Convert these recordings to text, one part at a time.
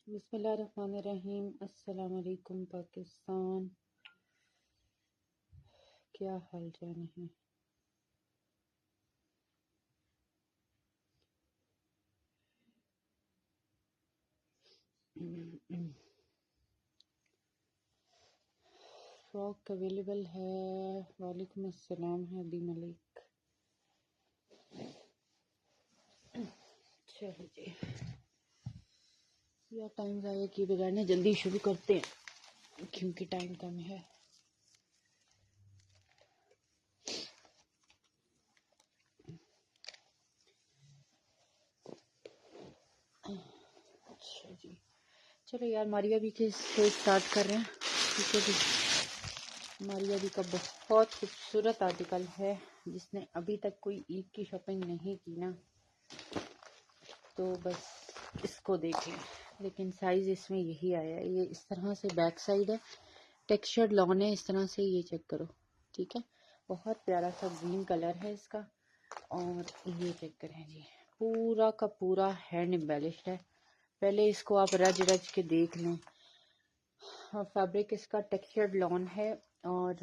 बिस्मिल्लाहिर्रहमानिर्रहीम। अस्सलाम वालेकुम पाकिस्तान, क्या हाल चाल है? फ्रॉक अवेलेबल है। वालेकुम अस्सलाम है अभी मलिक। चलो जी, या टाइम ज़ाया किए बगैर ना जल्दी शुरू करते हैं क्योंकि टाइम कम है। अच्छा जी, चलो यार मारिया भी के से स्टार्ट कर रहे हैं। ठीक है जी, मारिया भी का बहुत खूबसूरत आर्टिकल है। जिसने अभी तक कोई ईद की शॉपिंग नहीं की ना, तो बस इसको देख लें। लेकिन साइज़ इसमें यही आया है। ये इस तरह से बैक साइड है, टेक्सचर्ड लॉन है इस तरह से। ये चेक करो, ठीक है। बहुत प्यारा सा ग्रीन कलर है इसका। और ये चेक करें जी, पूरा का पूरा हैंड एम्बेलिश्ड है। पहले इसको आप रज रज के देख लें। फैब्रिक इसका टेक्सचर्ड लॉन है और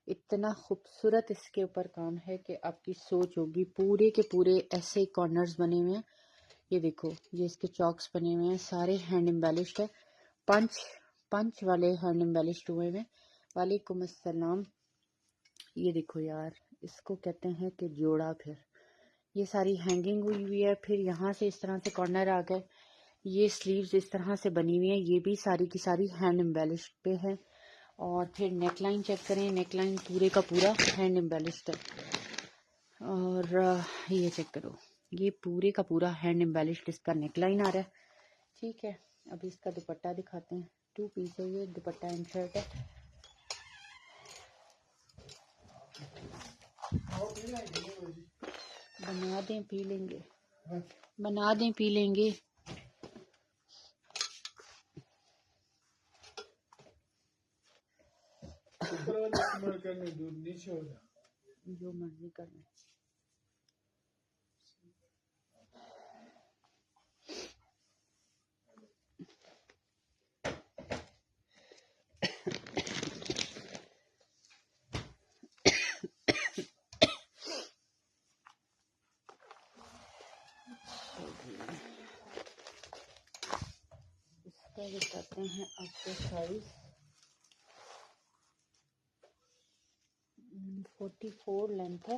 इतना खूबसूरत इसके ऊपर काम है कि आपकी सोच होगी। पूरे के पूरे ऐसे कॉर्नर्स बने हुए हैं। ये देखो, ये इसके चॉक्स बने हुए हैं, सारे हैंड एम्बेलिश्ड है। पंच पंच वाले हैंड एम्बेलिश्ड हुए हैं। वालेकुम अस्सलाम। ये देखो यार, इसको कहते हैं कि जोड़ा। फिर ये सारी हैंगिंग हुई हुई है। फिर यहाँ से इस तरह से कॉर्नर आ गए। ये स्लीव्स इस तरह से बनी हुई है। ये भी सारी की सारी हैंड एम्बेलिश्ड पे है। और फिर नेकलाइन चेक करें, नेकलाइन पूरे का पूरा हैंड एम्बेलिश्ड है। और ये चेक करो, ये पूरे का पूरा हैंड एम्बेलिश्ड इसका नेकलाइन आ रहा है। ठीक है, अभी इसका दुपट्टा दिखाते हैं। 2 पीस है ये, दुपट्टा एंड शर्ट है। बना दें पी लेंगे, बना दें पी लेंगे। जो मर्जी करना। इसका बताते हैं आपको साइज। 44 लेंथ है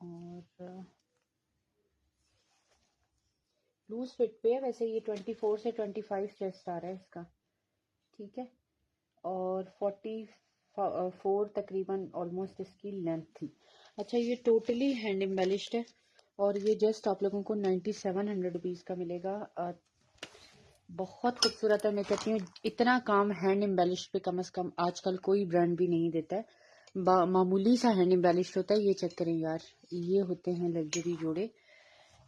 और लूज फिट पे है। वैसे ये 24 से 25 चेस्ट आ रहा है इसका, ठीक है। और 44 तकरीबन ऑलमोस्ट इसकी लेंथ थी। अच्छा, ये टोटली हैंड एम्बेलिश्ड है और ये जस्ट आप लोगों को 9700 रुपीज़ का मिलेगा। बहुत खूबसूरत है। मैं कहती हूँ इतना काम हैंड एम्बेलिश पे कम से कम आजकल कोई ब्रांड भी नहीं देता है। मामूली सा हैंड एम्बेलिश होता है। ये चेक करें यार, ये होते हैं लग्जरी जोड़े।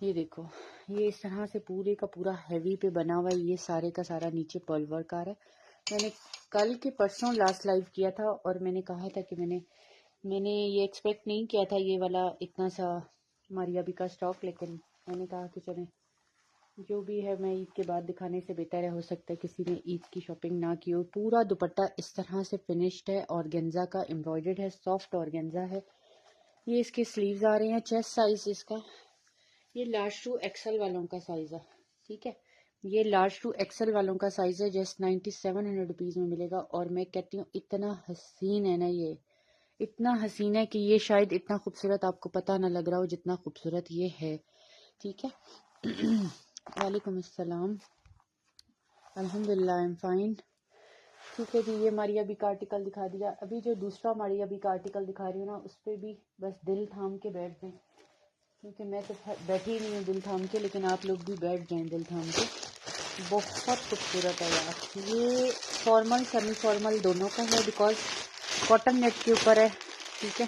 ये देखो, ये इस तरह से पूरे का पूरा हैवी पे बना हुआ है। ये सारे का सारा नीचे पर्ल वर्क आ रहा है। मैंने कल के परसों लास्ट लाइव किया था और मैंने कहा था कि मैंने ये एक्सपेक्ट नहीं किया था ये वाला इतना सा मारिया बी का स्टॉक। लेकिन मैंने कहा कि चलें जो भी है, मैं ईद के बाद दिखाने से बेहतर है। हो सकता है किसी ने ईद की शॉपिंग ना की हो। पूरा दुपट्टा इस तरह से फिनिश्ड है, ऑर्गेन्जा का एम्ब्रॉयडर्ड है, सॉफ्ट ऑर्गेन्जा है। ये इसके स्लीव्स आ रहे हैं। चेस्ट साइज इसका, ये लार्ज टू एक्सल वालों का साइज है, ठीक है। ये लार्ज टू एक्सल वालों का साइज है। जस्ट 9700 रुपीज़ में मिलेगा। और मैं कहती हूँ इतना हसीन है ना, ये इतना हसीन है कि ये शायद इतना खूबसूरत आपको पता ना लग रहा हो जितना खूबसूरत ये है, ठीक है। वालेकुम अस्सलाम। अल्हम्दुलिल्लाह, आई एम फाइन। ठीक है जी, ये मारिया बी का आर्टिकल दिखा दिया। अभी जो दूसरा मारिया बी का आर्टिकल दिखा रही हूँ ना, उस पर भी बस दिल थाम के बैठ जाएं, क्योंकि मैं तो बैठी ही नहीं हूँ दिल थाम के, लेकिन आप लोग भी बैठ जाएं दिल थाम के। बहुत खूबसूरत है यार, ये फॉर्मल सेमी फॉर्मल दोनों का है, बिकॉज कॉटन नेट के ऊपर है। ठीक है,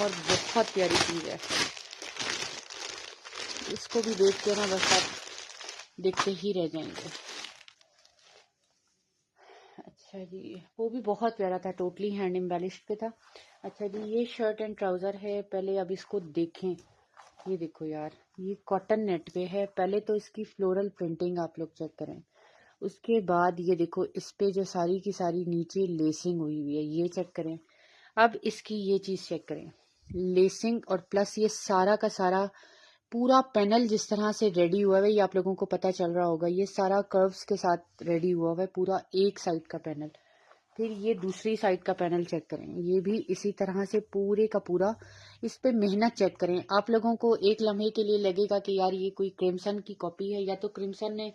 और बहुत प्यारी चीज़ है। इसको भी देख के ना बस आप देखते ही रह जाएंगे। अच्छा जी, वो भी बहुत प्यारा था, टोटली हैंड एम्बेलिश्ड पे था। अच्छा जी, ये शर्ट एंड ट्राउज़र है। पहले अब इसको देखें, ये देखो यार, ये कॉटन नेट पे है। पहले तो इसकी फ्लोरल प्रिंटिंग आप लोग चेक करें, उसके बाद ये देखो इस पे जो सारी की सारी नीचे लेसिंग हुई हुई है, ये चेक करें। अब इसकी ये चीज़ चेक करें, लेसिंग और प्लस ये सारा का सारा पूरा पैनल जिस तरह से रेडी हुआ है, ये आप लोगों को पता चल रहा होगा, ये सारा कर्व्स के साथ रेडी हुआ है पूरा एक साइड का पैनल। फिर ये दूसरी साइड का पैनल चेक करें, ये भी इसी तरह से पूरे का पूरा। इस पे मेहनत चेक करें। आप लोगों को एक लम्हे के लिए लगेगा कि यार ये कोई क्रिम्सन की कॉपी है, या तो क्रिम्सन ने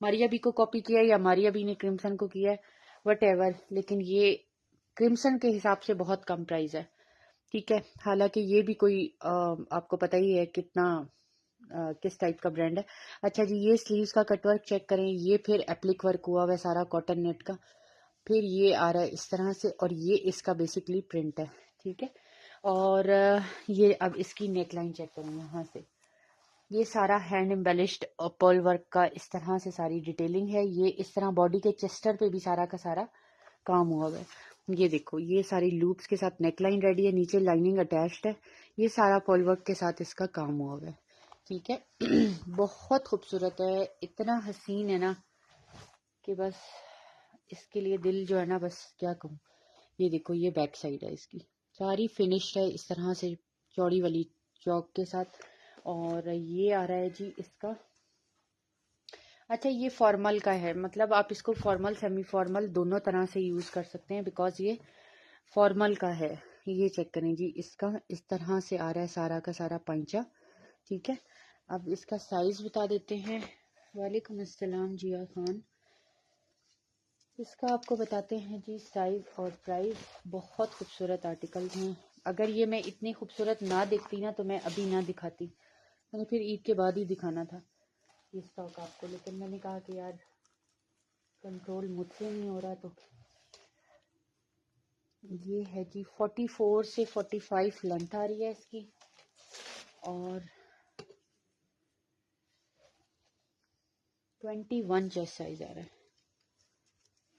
मारिया बी को कॉपी किया है या मारिया बी ने क्रिम्सन को किया है, वट एवर, लेकिन ये क्रिम्सन के हिसाब से बहुत कम प्राइस है। ठीक है, हालांकि ये भी कोई आपको पता ही है कितना किस टाइप का ब्रांड है। अच्छा जी, ये स्लीव्स का कटवर्क चेक करें, ये फिर एप्लिक वर्क हुआ हुआ है सारा कॉटन नेट का। फिर ये आ रहा है इस तरह से, और ये इसका बेसिकली प्रिंट है। ठीक है, और ये अब इसकी नेकलाइन चेक करें, यहाँ से ये सारा हैंड एम्बेलिश्ड पर्ल वर्क का इस तरह से सारी डिटेलिंग है। ये इस तरह बॉडी के चेस्टर पे भी सारा का सारा काम हुआ हुआ है। ये देखो, ये सारी लूप्स के साथ नेकलाइन रेडी है, नीचे लाइनिंग अटैच्ड है, ये सारा पर्ल वर्क के साथ इसका काम हुआ हुआ है। ठीक है बहुत खूबसूरत है, इतना हसीन है ना कि बस इसके लिए दिल जो है ना, बस क्या कहूँ। ये देखो, ये बैक साइड है इसकी, सारी फिनिश्ड है इस तरह से चौड़ी वाली चौक के साथ। और ये आ रहा है जी इसका। अच्छा, ये फॉर्मल का है, मतलब आप इसको फॉर्मल सेमी फॉर्मल दोनों तरह से यूज़ कर सकते हैं, बिकॉज ये फॉर्मल का है। ये चेक करें जी, इसका इस तरह से आ रहा है सारा का सारा पंचा। ठीक है, अब इसका साइज बता देते हैं। वालेकुम अस्सलाम जिया खान। इसका आपको बताते हैं जी साइज और प्राइस। बहुत खूबसूरत आर्टिकल हैं। अगर ये मैं इतनी खूबसूरत ना देखती ना तो मैं अभी ना दिखाती, मैंने फिर ईद के बाद ही दिखाना था ये स्टॉक आपको, लेकिन मैंने कहा कि यार कंट्रोल मुझसे नहीं हो रहा। तो ये है जी 44 से 45 लेंथ आ रही है इसकी, और 21 चेस्ट साइज आ रहा है।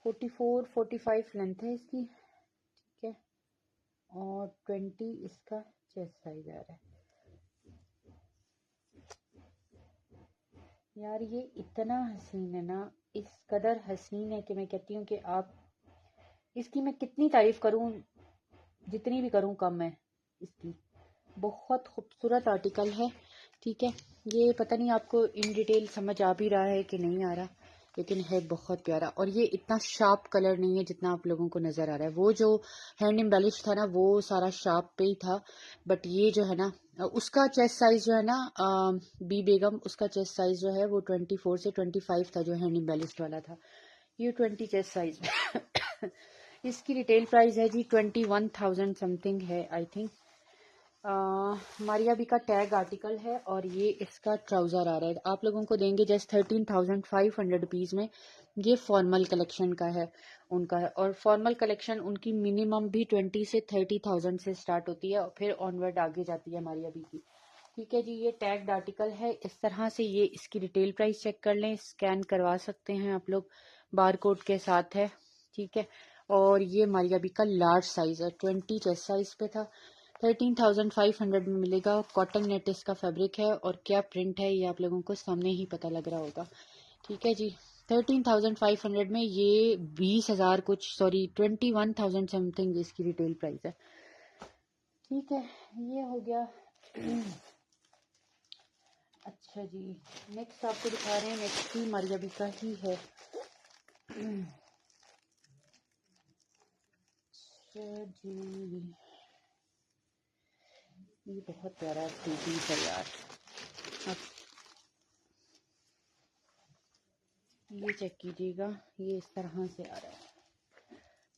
44 45 लेंथ है इसकी। ठीक है, और 20 इसका चेस्ट साइज आ रहा है। यार ये इतना हसीन है ना, इस कदर हसीन है कि मैं कहती हूँ कि आप इसकी मैं कितनी तारीफ करूँ, जितनी भी करूँ कम है इसकी। बहुत खूबसूरत आर्टिकल है। ठीक है, ये पता नहीं आपको इन डिटेल समझ आ भी रहा है कि नहीं आ रहा, लेकिन है बहुत प्यारा। और ये इतना शार्प कलर नहीं है जितना आप लोगों को नज़र आ रहा है। वो जो हैंड एम्बेलिश था ना, वो सारा शार्प पे ही था, बट ये जो है ना, उसका चेस्ट साइज जो है ना, बी बेगम, उसका चेस्ट साइज जो है वो 24 से 25 था, जो हैंड एम्बेलिश वाला था। ये 20 चेस्ट साइज इसकी रिटेल प्राइस है जी 21,000 समथिंग है आई थिंक। मारिया बी का टैग आर्टिकल है, और ये इसका ट्राउज़र आ रहा है। आप लोगों को देंगे जस्ट 13,500 रुपीज़ में। ये फॉर्मल कलेक्शन का है उनका है, और फॉर्मल कलेक्शन उनकी मिनिमम भी 20 से 30,000 से स्टार्ट होती है, और फिर ऑनवर्ड आगे जाती है मारिया बी की। ठीक है जी, ये टैग्ड आर्टिकल है इस तरह से। ये इसकी रिटेल प्राइस चेक कर लें, स्कैन करवा सकते हैं आप लोग, बार कोड के साथ है। ठीक है, और ये मारिया बी का लार्ज साइज है, 20 चेस्ट साइज पे था। 13,500 में मिलेगा। कॉटन नेट इसका फैब्रिक है, और क्या प्रिंट है ये आप लोगों को सामने ही पता लग रहा होगा। ठीक है जी, 13,500 में ये 20,000 कुछ, सॉरी 21,000 समथिंग इसकी रिटेल प्राइस है। ठीक है, ये हो गया। अच्छा जी, नेक्स्ट आपको दिखा रहे हैं, नेक्स्ट भी मारिया बी का ही है। अच्छा जी, ये बहुत प्यारा सूटी है यार। अब ये चेक कीजिएगा, ये इस तरह से आ रहा है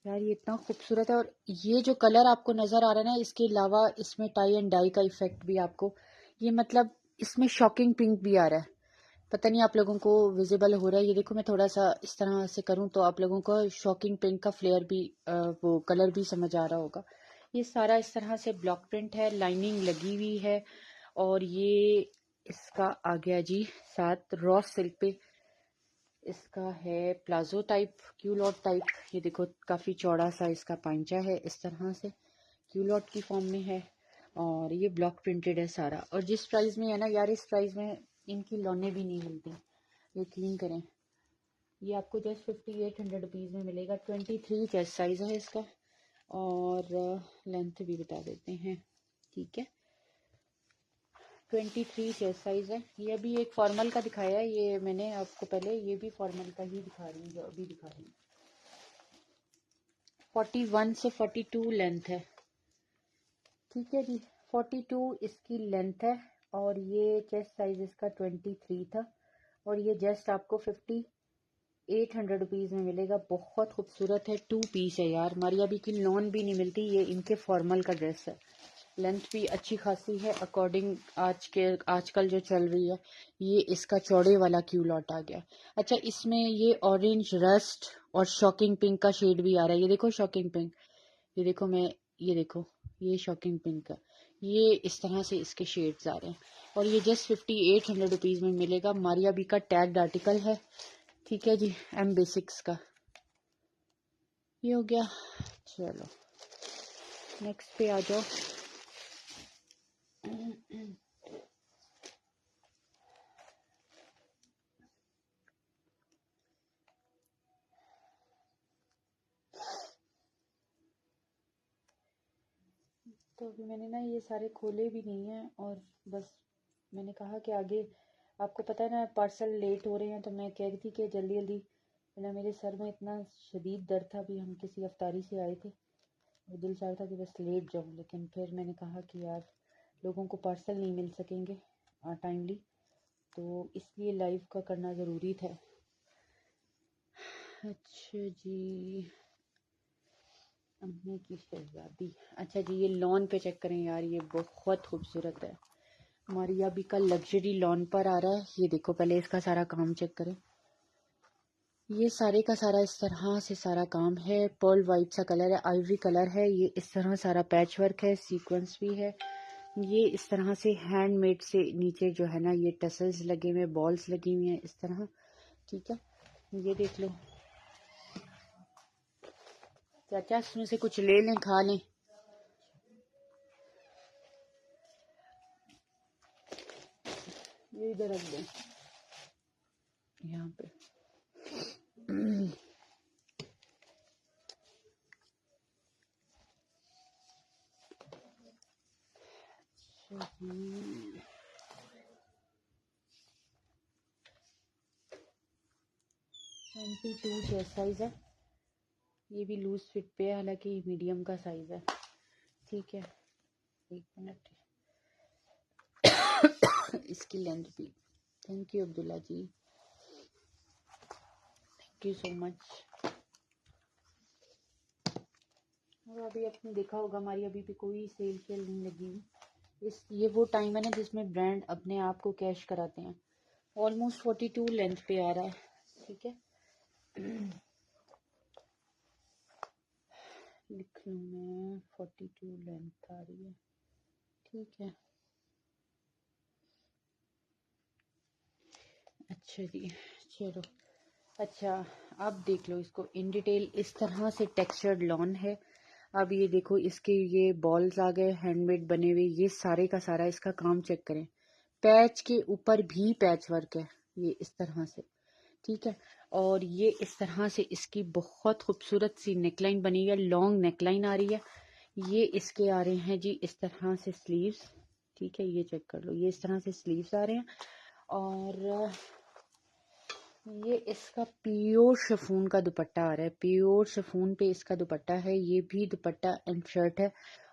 यार, ये इतना खूबसूरत है। और ये जो कलर आपको नज़र आ रहा है ना, इसके अलावा इसमें टाई एंड डाई का इफेक्ट भी आपको, ये मतलब इसमें शॉकिंग पिंक भी आ रहा है। पता नहीं आप लोगों को विजिबल हो रहा है, ये देखो मैं थोड़ा सा इस तरह से करूं तो आप लोगों को शॉकिंग पिंक का फ्लेयर भी वो कलर भी समझ आ रहा होगा। ये सारा इस तरह से ब्लॉक प्रिंट है, लाइनिंग लगी हुई है। और ये इसका आ गया जी साथ रॉ सिल्क पे, इसका है प्लाजो टाइप, क्यूलॉट टाइप। ये देखो काफ़ी चौड़ा सा इसका पांचा है, इस तरह से क्यूलॉट की फॉर्म में है। और ये ब्लॉक प्रिंटेड है सारा। और जिस प्राइस में है ना यार, इस प्राइस में इनकी लौने भी नहीं मिलती, यकीन करें। ये आपको जस्ट 5800 रुपीज़ में मिलेगा। 23 चेस्ट साइज़ है इसका। और लेंथ भी बता देते हैं, ठीक है। 23 चेस्ट साइज़ है। ये अभी एक फॉर्मल का दिखाया है, ये मैंने आपको पहले, ये भी फॉर्मल का ही दिखा रही हूँ जो अभी दिखा रही हूँ। 41 से 42 लेंथ है, ठीक है जी। 42 इसकी लेंथ है। और ये चेस्ट साइज इसका 23 था। और ये जस्ट आपको 5800 रुपीज़ में मिलेगा। बहुत खूबसूरत है, 2 पीस है यार। मारिया बी की लॉन भी नहीं मिलती, ये इनके फॉर्मल का ड्रेस है। लेंथ भी अच्छी खासी है अकॉर्डिंग आजकल जो चल रही है। ये इसका चौड़े वाला क्यूलॉट आ गया। अच्छा, इसमें ये ऑरेंज रस्ट और शॉकिंग पिंक का शेड भी आ रहा है। ये देखो शॉकिंग पिंक, ये देखो मैं, ये देखो ये शॉकिंग पिंक का, ये इस तरह से इसके शेड्स आ रहे हैं। और ये जस्ट 5800 रुपीज़ में मिलेगा। मारिया बी का टैग्ड आर्टिकल है, ठीक है जी। एम बेसिक्स का ये हो गया। चलो नेक्स्ट पे आ जाओ। तो अभी मैंने ना ये सारे खोले भी नहीं हैं, और बस मैंने कहा कि आगे आपको पता है ना पार्सल लेट हो रहे हैं, तो मैं कह रही थी कि जल्दी जल्दी, ना मेरे सर में इतना शदीद दर्द था। अभी हम किसी अफ्तारी से आए थे, और दिल चाह रहा था कि बस लेट जाऊं, लेकिन फिर मैंने कहा कि यार लोगों को पार्सल नहीं मिल सकेंगे टाइमली, तो इसलिए लाइव का करना ज़रूरी था। अच्छा जी, अम्मी की शहजादी। अच्छा जी, ये लॉन पे चेक करें यार, ये बहुत खूबसूरत है। मारिया बी का लग्जरी लॉन पर आ रहा है। ये देखो पहले इसका सारा काम चेक करें। ये सारे का सारा इस तरह से सारा काम है। पर्ल वाइट सा कलर है, आइवरी कलर है। ये इस तरह सारा पैच वर्क है, सीक्वेंस भी है। ये इस तरह से हैंडमेड से नीचे जो है ना, ये टसल्स लगे हुए, बॉल्स लगी हुई हैं इस तरह, ठीक है। ये देख लो चाचा, इसमें से कुछ ले लें, खा लें। ये इधर रख दें यहाँ पे। ट्वेंटी टू चेस्ट साइज है। ये भी लूज फिट पे है, हालांकि मीडियम का साइज है, ठीक है। एक मिनट, इसकी लेंथ भी, thank you Abdullah ji, thank you so much. और अभी आपने देखा होगा हमारी अभी भी कोई सेल खेल नहीं लगी हुई। ये वो टाइम है ना जिसमें ब्रांड अपने आप को कैश कराते हैं। ऑलमोस्ट 42 लेंथ पे आ रहा है, ठीक है। लिख लूँ मैं, 42 लेंथ आ रही है, ठीक है। अच्छा जी, चलो। अच्छा, अब देख लो इसको इन डिटेल। इस तरह से टेक्सचर्ड लॉन है। अब ये देखो इसके ये बॉल्स आ गए हैंडमेड बने हुए। ये सारे का सारा इसका काम चेक करें, पैच के ऊपर भी पैच वर्क है, ये इस तरह से, ठीक है। और ये इस तरह से इसकी बहुत खूबसूरत सी नेकलाइन बनी है, लॉन्ग नेकलाइन आ रही है। ये इसके आ रहे हैं जी इस तरह से स्लीव्स, ठीक है। ये चेक कर लो, ये इस तरह से स्लीव्स आ रहे हैं। और ये इसका प्योर शिफॉन का दुपट्टा आ रहा है, प्योर शिफॉन पे इसका दुपट्टा है। ये भी दुपट्टा एंड शर्ट है।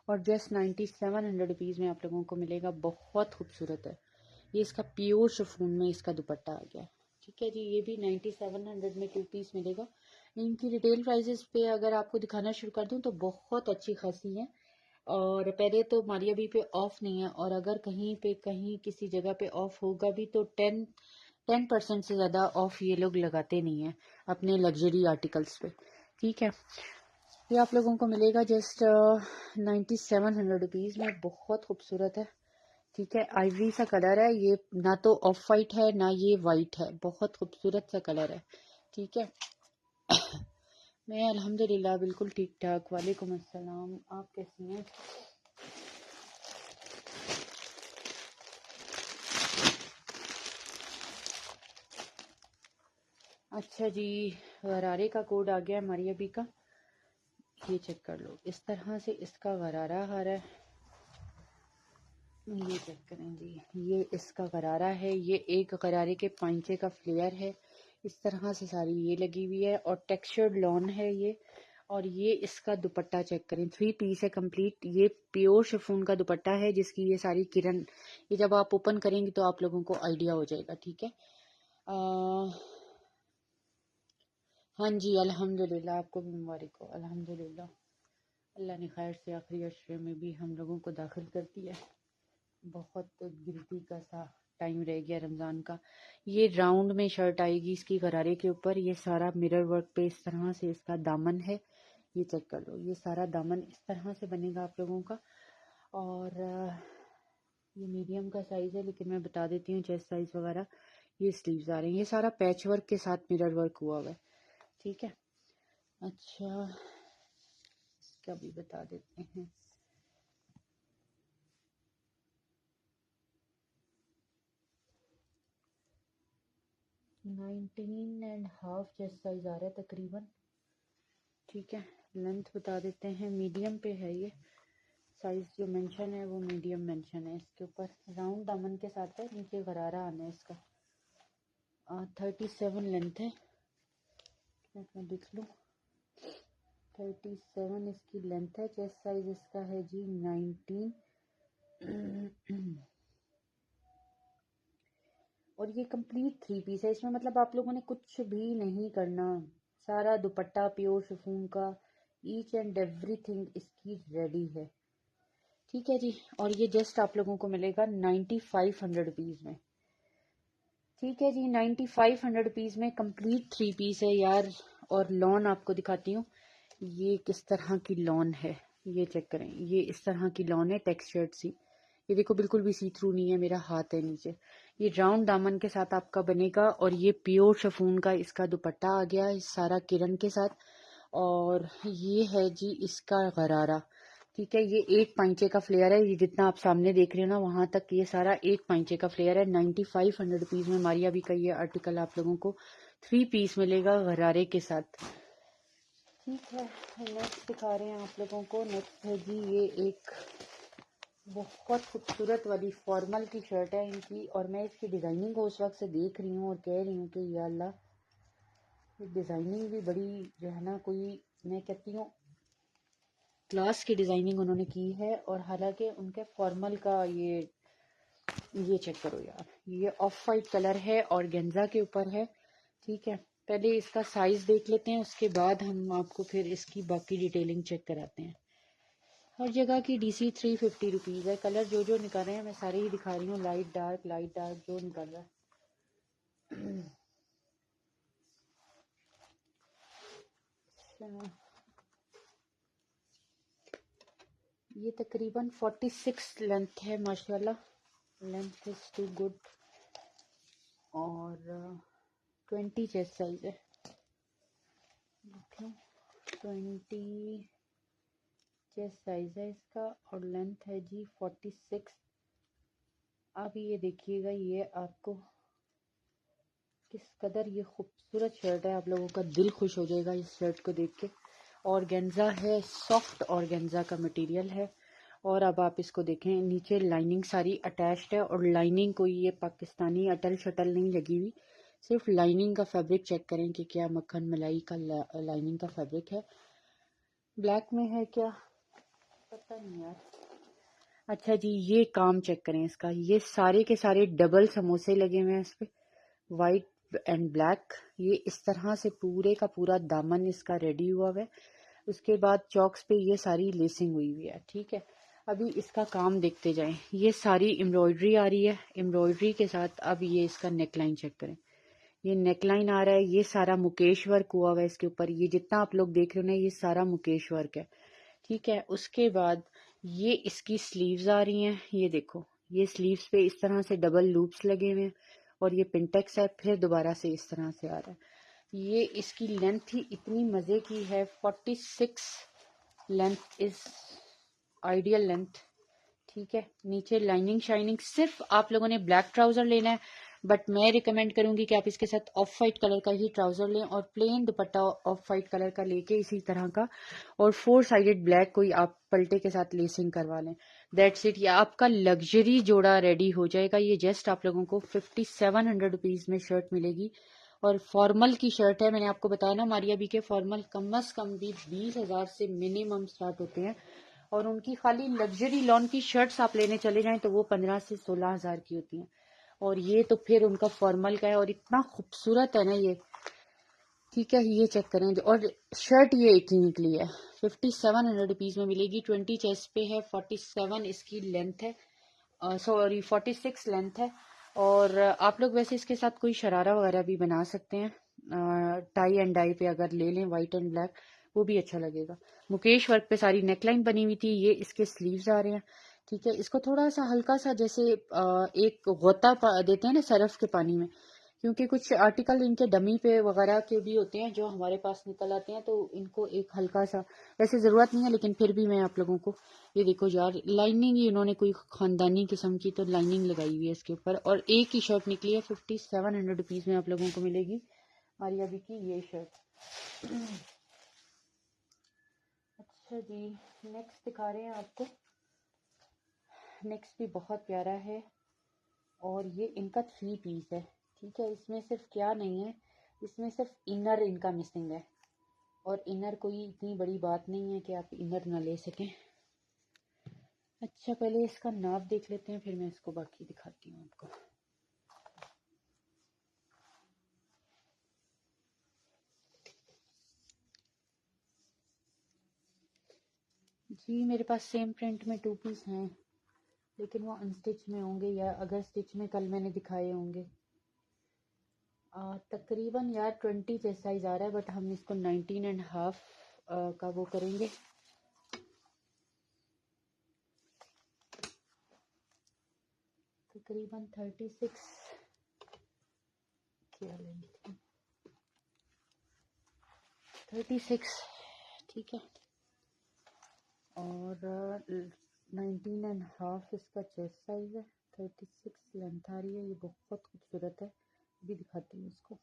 और जस्ट 9700 रुपीज़ में आप लोगों को मिलेगा। बहुत खूबसूरत है ये, इसका प्योर शिफॉन में इसका दुपट्टा आ गया, ठीक है जी, ये भी 9700 में 2 पीस मिलेगा। इनकी रिटेल प्राइजेस पे अगर आपको दिखाना शुरू कर दूं तो बहुत अच्छी खासी है। और पहले तो मारिया बी पे ऑफ नहीं है, और अगर कहीं पे कहीं किसी जगह पे ऑफ होगा भी तो 10% से ज़्यादा ऑफ ये लोग लगाते नहीं है अपने लग्जरी आर्टिकल्स पे। ठीक है, ये आप लोगों को मिलेगा जस्ट 9700 रुपीज़ में। बहुत खूबसूरत है। ठीक है, आइवरी सा कलर है ये, ना तो ऑफ वाइट है ना ये वाइट है, बहुत खूबसूरत सा कलर है। ठीक है, मैं अल्हम्दुलिल्लाह बिल्कुल ठीक ठाक। वालेकुम अस्सलाम, आप कैसी हैं? अच्छा जी, गरारे का कोड आ गया है मारिया बी का, ये चेक कर लो। इस तरह से इसका गरारा हार है, ये चेक करें जी। ये इसका गरारा है, ये एक गरारे के पांचे का फ्लेयर है। इस तरह से सारी ये लगी हुई है और टेक्सचर्ड लॉन है ये। और ये इसका दुपट्टा चेक करें, 3 पीस है कंप्लीट। ये प्योर शिफॉन का दुपट्टा है जिसकी ये सारी किरण, ये जब आप ओपन करेंगे तो आप लोगों को आइडिया हो जाएगा। ठीक है, हाँ जी, अल्हम्दुलिल्लाह, आपको भी मुबारक हो। अल्हम्दुलिल्लाह, अल्लाह ने खैर से आखिरी अशरे में भी हम लोगों को दाखिल कर दिया। बहुत गिनती का सा टाइम रह गया रमज़ान का। ये राउंड में शर्ट आएगी इसकी गरारे के ऊपर। ये सारा मिरर वर्क पे इस तरह से इसका दामन है, ये चेक कर लो। ये सारा दामन इस तरह से बनेगा आप लोगों का। और ये मीडियम का साइज़ है, लेकिन मैं बता देती हूँ चेस्ट साइज़ वगैरह। ये स्लीव्स आ रही हैं, ये सारा पैच वर्क के साथ मिरर वर्क हुआ हुआ है। ठीक है, अच्छा इसका भी बता देते हैं। Nineteen and half chest size आ रहा है तकरीबन। ठीक है, लेंथ बता देते हैं, मीडियम पे है ये। साइज जो मेंशन है वो मीडियम मेंशन है। इसके ऊपर राउंड दामन के साथ है, नीचे गरारा आना है इसका। 37 लेंथ है, मैं देख लूँ। 37 इसकी लेंथ है। चेस्ट साइज इसका है जी 19। और ये कंप्लीट 3 पीस है। इसमें मतलब आप लोगों ने कुछ भी नहीं करना, सारा दुपट्टा प्योर शिफॉन का, ईच एंड एवरीथिंग इसकी रेडी है। ठीक है जी, और ये जस्ट आप लोगों को मिलेगा 9500 रुपीज़ में। ठीक है जी, 9500 रुपीज़ में कंप्लीट 3 पीस है यार। और लॉन आपको दिखाती हूँ, ये किस तरह की लॉन है, ये चेक करें। ये इस तरह की लॉन है, टेक्सचर्ड सी। ये देखो बिल्कुल भी सी थ्रू नहीं है, मेरा हाथ है नीचे। ये राउंड दामन के साथ आपका बनेगा, और ये प्योर शिफॉन का इसका दुपट्टा आ गया इस सारा किरण के साथ। और ये है जी इसका गरारा। ठीक है, ये एक पांचे का फ्लेयर है। ये जितना आप सामने देख रहे हो ना, वहां तक ये सारा एक पांचे का फ्लेयर है। 9500 रुपीज में मारिया भी का ये आर्टिकल आप लोगों को 3 पीस मिलेगा गरारे के साथ। ठीक है, नेक्स्ट दिखा रहे हैं आप लोगों को। नेक्स्ट है जी ये एक बहुत खूबसूरत वाली फॉर्मल की शर्ट है इनकी। और मैं इसकी डिजाइनिंग को उस वक्त से देख रही हूँ और कह रही हूँ कि या अल्लाह, डिजाइनिंग भी बड़ी जो है ना, कोई मैं कहती हूँ क्लास की डिजाइनिंग उन्होंने की है। और हालांकि उनके फॉर्मल का ये चेक करो यार, ये ऑफ वाइट कलर है और गेंजा के ऊपर है। ठीक है, पहले इसका साइज देख लेते हैं, उसके बाद हम आपको फिर इसकी बाकी डिटेलिंग चेक कराते हैं। हर जगह की DC 350 रुपीज़ है। कलर जो जो निकल रहे हैं मैं सारे ही दिखा रही हूँ, लाइट डार्क जो निकल रहा है। अच्छा, ये तकरीबन 46 लेंथ है माशाल्लाह, लेंथ इज टू गुड। और 20 चेस्ट साइज है, 20 चेस्ट साइज है इसका। और लेंथ है जी 46। अब ये देखिएगा, ये आपको किस कदर ये खूबसूरत शर्ट है, आप लोगों का दिल खुश हो जाएगा इस शर्ट को देख के। ऑर्गेन्जा है, सॉफ्ट ऑर्गेन्जा का मटेरियल है। और अब आप इसको देखें, नीचे लाइनिंग सारी अटैच्ड है, और लाइनिंग कोई ये पाकिस्तानी अटल शटल नहीं लगी हुई, सिर्फ लाइनिंग का फैब्रिक चेक करें कि क्या मक्खन मलाई का लाइनिंग का फैब्रिक है। ब्लैक में है क्या पता नहीं यार। अच्छा जी, ये काम चेक करें इसका, ये सारे के सारे डबल समोसे लगे हुए हैं इस पे, वाइट एंड ब्लैक। ये इस तरह से पूरे का पूरा दामन इसका रेडी हुआ है। उसके बाद चॉक्स पे ये सारी लेसिंग हुई हुई है। ठीक है, अभी इसका काम देखते जाएं। ये सारी एम्ब्रॉयडरी आ रही है। एम्ब्रॉयडरी के साथ अब ये इसका नेकलाइन चेक करें। ये नेकलाइन आ रहा है, ये सारा मुकेश वर्क हुआ हुआ है इसके ऊपर। ये जितना आप लोग देख रहे हो ना, ये सारा मुकेश वर्क है। ठीक है, उसके बाद ये इसकी स्लीव्स आ रही हैं। ये देखो, ये स्लीव्स पे इस तरह से डबल लूप्स लगे हुए हैं और ये पिंटेक्स है। फिर दोबारा से इस तरह से आ रहा है। ये इसकी लेंथ ही इतनी मजे की है, 46 लेंथ इज आइडियल लेंथ। ठीक है, नीचे लाइनिंग शाइनिंग। सिर्फ आप लोगों ने ब्लैक ट्राउजर लेना है, बट मैं रिकमेंड करूंगी कि आप इसके साथ ऑफ वाइट कलर का ही ट्राउजर लें और plain dupatta off white colour का लेके इसी तरह का, और 4 साइडेड ब्लैक कोई आप पल्टे के साथ लेसिंग करवा लें। दैट्स इट, ये आपका लग्जरी जोड़ा रेडी हो जाएगा। ये जस्ट आप लोगों को 5700 रुपीज में शर्ट मिलेगी और फॉर्मल की शर्ट है। मैंने आपको बताया ना, मारिया बी के फॉर्मल कम अज कम भी 20,000 से मिनिमम स्टार्ट होते हैं और उनकी खाली लग्जरी लॉन की शर्ट्स आप लेने चले जाएं तो वो 15 से 16,000 की होती हैं। और ये तो फिर उनका फॉर्मल का है और इतना खूबसूरत है ना ये। ठीक है, ये चेक करें। और शर्ट ये एक ही निकली है, 5700 रुपीज में मिलेगी। 20 चेस्ट पे है, 47 इसकी लेंथ है, सॉरी 46 लेंथ है। और आप लोग वैसे इसके साथ कोई शरारा वगैरह भी बना सकते हैं, टाई एंड डाई पे अगर ले लें वाइट एंड ब्लैक, वो भी अच्छा लगेगा। मुकेश वर्क पे सारी नेकलाइन बनी हुई थी। ये इसके स्लीव्स आ रहे हैं। ठीक है, इसको थोड़ा सा हल्का सा जैसे एक गोता देते हैं ना सरफ के पानी में, क्योंकि कुछ आर्टिकल इनके डमी पे वगैरह के भी होते हैं जो हमारे पास निकल आते हैं, तो इनको एक हल्का सा, वैसे ज़रूरत नहीं है लेकिन फिर भी मैं आप लोगों को, ये देखो यार, लाइनिंग ही इन्होंने कोई खानदानी किस्म की तो लाइनिंग लगाई हुई है इसके ऊपर। और एक ही शर्ट निकली है, 5700 रुपीज़ में आप लोगों को मिलेगी मारिया बी की ये शर्ट। अच्छा जी, नेक्स्ट दिखा रहे हैं आपको। नेक्स्ट भी बहुत प्यारा है और ये इनका 3 पीस है। ठीक है, इसमें सिर्फ क्या नहीं है, इसमें सिर्फ इनर इनका मिसिंग है। और इनर कोई इतनी बड़ी बात नहीं है कि आप इनर ना ले सकें। अच्छा, पहले इसका नाप देख लेते हैं, फिर मैं इसको बाकी दिखाती हूँ आपको। जी, मेरे पास सेम प्रिंट में 2 पीस हैं, लेकिन वो अनस्टिच में होंगे या अगर स्टिच में कल मैंने दिखाए होंगे। तकरीबन यार 20 चेस्ट साइज आ रहा है, बट हम इसको 19.5 का वो करेंगे। तकरीबन 36 क्या लेंगे, 36। ठीक है, और 19.5 इसका चेस्ट साइज है, 36 लेंथ आ रही है। ये बहुत खूबसूरत है, अभी दिखाती हूँ इसको।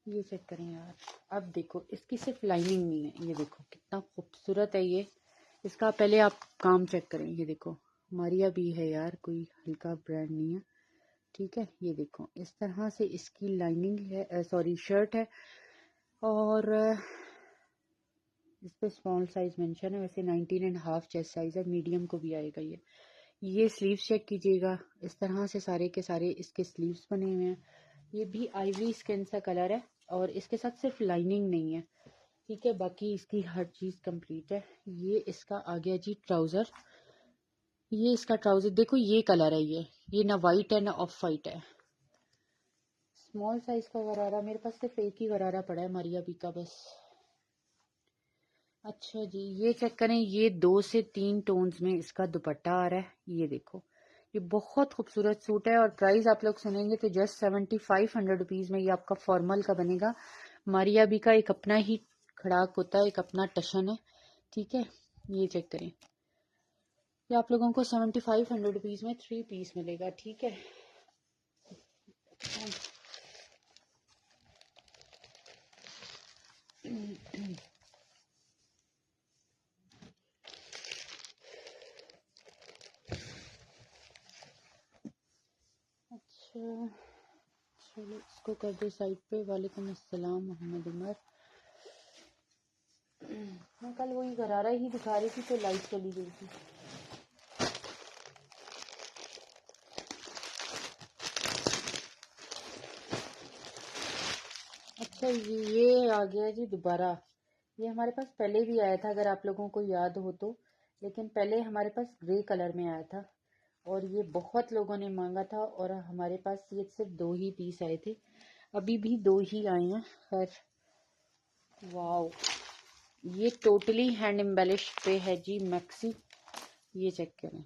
ये चेक करें यार, अब देखो इसकी सिर्फ लाइनिंग नहीं है, ये देखो कितना खूबसूरत है ये। इसका पहले आप काम चेक करें, ये देखो मारिया भी है यार, कोई हल्का ब्रांड नहीं है। ठीक है, ये देखो इस तरह से इसकी लाइनिंग है, सॉरी शर्ट है। और इस पे स्मॉल साइज मेंशन है, वैसे 19.5 चेस्ट साइज है, मीडियम को भी आएगा ये। ये स्लीव्स चेक कीजिएगा, इस तरह से सारे के सारे इसके स्लीव्स बने हुए हैं। ये भी आइवरी स्किन सा कलर है और इसके साथ सिर्फ लाइनिंग नहीं है। ठीक है, बाकी इसकी हर चीज कंप्लीट है। ये इसका आ गया जी ट्राउजर। ये इसका ट्राउजर देखो, ये कलर है, ये ना वाइट है ना ऑफ वाइट है। स्मॉल साइज का गरारा, मेरे पास सिर्फ एक ही गरारा पड़ा है मारिया बी का बस। अच्छा जी, ये चेक करें, ये 2 से 3 टोन्स में इसका दुपट्टा आ रहा है। ये देखो, ये बहुत खूबसूरत सूट है और प्राइस आप लोग सुनेंगे तो जस्ट 7500 रुपीज में ये आपका फॉर्मल का बनेगा। मारिया बी का एक अपना ही खड़ाक होता है, एक अपना टशन है। ठीक है, ये चेक करें, ये आप लोगों को 7500 रुपीज में 3 पीस मिलेगा। ठीक है, अच्छा चलो इसको कर दो साइड पे। वालेकुम अस्सलाम मोहम्मद उमर। मैं कल वही गरारा ही दिखा रही थी तो लाइट चली गई थी। अच्छा ये आ गया जी दोबारा। ये हमारे पास पहले भी आया था अगर आप लोगों को याद हो तो, लेकिन पहले हमारे पास ग्रे कलर में आया था और ये बहुत लोगों ने मांगा था और हमारे पास ये सिर्फ 2 ही पीस आए थे। अभी भी 2 ही आए हैं। खैर वाओ, ये टोटली हैंड एम्बेलिश पे है जी मैक्सी। ये चेक करें,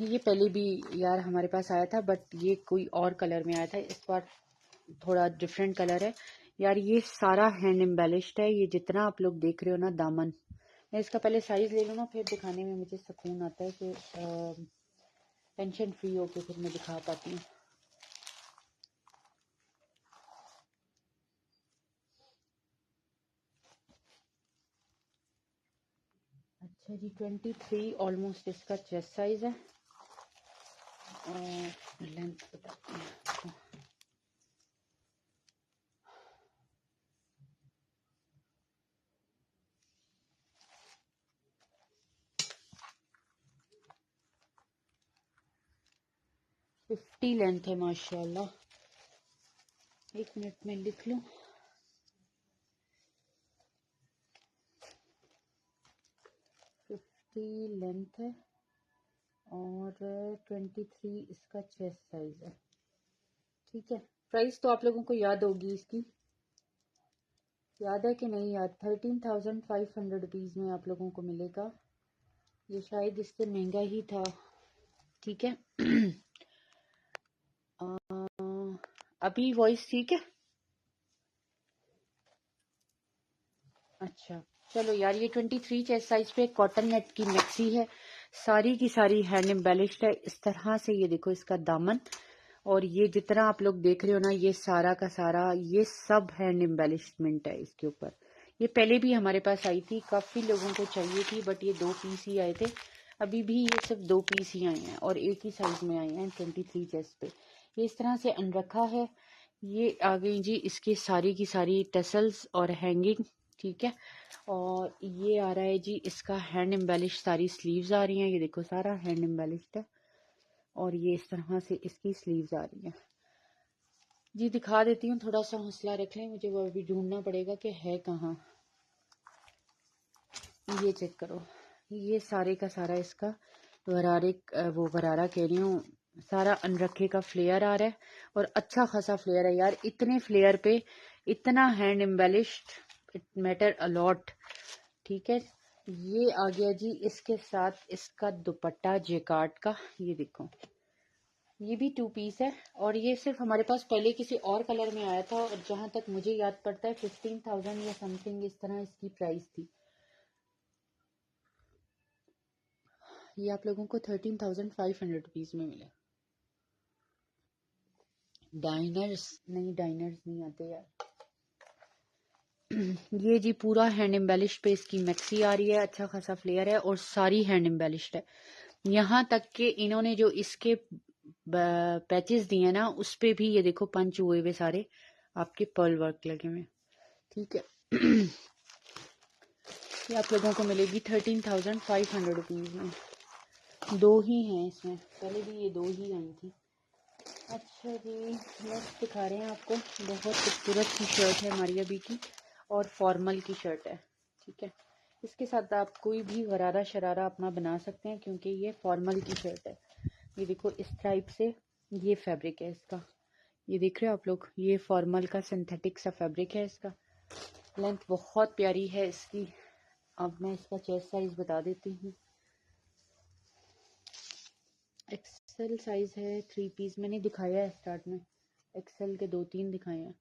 ये पहले भी यार हमारे पास आया था बट ये कोई और कलर में आया था, इस बार थोड़ा डिफरेंट कलर है यार। ये सारा हैंड एम्बेलिश्ड है, ये जितना आप लोग देख रहे हो ना दामन। मैं इसका पहले साइज ले लूँ ना, फिर दिखाने में मुझे सुकून आता है कि टेंशन फ्री होके फिर मैं दिखा पाती हूँ। अच्छा जी 23 ऑलमोस्ट इसका चेस्ट साइज है और लेंथ बताती हूँ आपको। फिफ्टी लेंथ है माशाल्लाह। एक मिनट में लिख लूँ। 50 लेंथ है और 23 इसका चेस्ट साइज है। ठीक है, प्राइस तो आप लोगों को याद होगी इसकी, याद है कि नहीं याद? 13,500 रुपीज़ में आप लोगों को मिलेगा। ये शायद इससे महंगा ही था। ठीक है अभी वॉइस ठीक है? अच्छा चलो यार, ये 23 चेस्ट साइज पे कॉटन नेट की मैक्सी है, सारी की सारी हैंड एम्बेलिश्ड है। इस तरह से ये देखो इसका दामन, और ये जितना आप लोग देख रहे हो ना, ये सारा का सारा ये सब हैंड एम्बेलिशमेंट है इसके ऊपर। ये पहले भी हमारे पास आई थी, काफी लोगों को चाहिए थी बट ये 2 पीस ही आए थे। अभी भी ये सिर्फ 2 पीस ही आए हैं और एक ही साइज में आए हैं 23 चेस्ट पे। ये इस तरह से अनरखा है। ये आ गई जी इसकी सारी की सारी टसल्स और हैंगिंग। ठीक है, और ये आ रहा है जी इसका हैंड एम्बेलिश, सारी स्लीव्स आ रही हैं। ये देखो सारा हैंड एम्बेलिश्ड है और ये इस तरह से इसकी स्लीव्स आ रही हैं जी। दिखा देती हूँ, थोड़ा सा हौसला रख लें, मुझे वो अभी ढूंढना पड़ेगा कि है कहाँ। ये चेक करो, ये सारे का सारा इसका गरारे, वो गरारा कह रही हूँ, सारा अनरखे का फ्लेयर आ रहा है और अच्छा खासा फ्लेयर है यार। इतने फ्लेयर पे इतना hand embellished, it matter a lot. ठीक है, ये आ गया जी इसके साथ इसका दुपट्टा जेकार्ड का। ये देखो, ये भी 2 पीस है और ये सिर्फ हमारे पास पहले किसी और कलर में आया था और जहां तक मुझे याद पड़ता है 15,000 या समथिंग इस तरह इसकी प्राइस थी। ये आप लोगों को 13,500 रुपीज में मिला। डाइनर्स नहीं आते यार। ये जी पूरा हैंड एम्बेलिश पे इसकी मैक्सी आ रही है, अच्छा खासा फ्लेयर है और सारी हैंड एम्बेलिश्ड है। यहाँ तक कि इन्होंने जो इसके पैचेस दिए ना, उस पे भी ये देखो पंच हुए हुए सारे आपके पर्ल वर्क लगे हुए। ठीक है ये आप लोगों को मिलेगी 13,500 रुपीज में। 2 ही हैं इसमें, पहले भी ये 2 ही आई थी। अच्छा जी नेक्स्ट दिखा रहे हैं आपको, बहुत खूबसूरत सी शर्ट है मारिया बी की और फॉर्मल की शर्ट है। ठीक है, इसके साथ आप कोई भी गरारा शरारा अपना बना सकते हैं क्योंकि ये फॉर्मल की शर्ट है। ये देखो इस टाइप से ये फैब्रिक है इसका, ये देख रहे हो आप लोग, ये फॉर्मल का सिंथेटिक सा फैब्रिक है इसका। लेंथ बहुत प्यारी है इसकी। अब मैं इसका चेस्ट साइज बता देती हूँ। एक्सेल साइज है, 3 पीस मैंने दिखाया है स्टार्ट में, एक्सेल के 2-3 दिखाए हैं।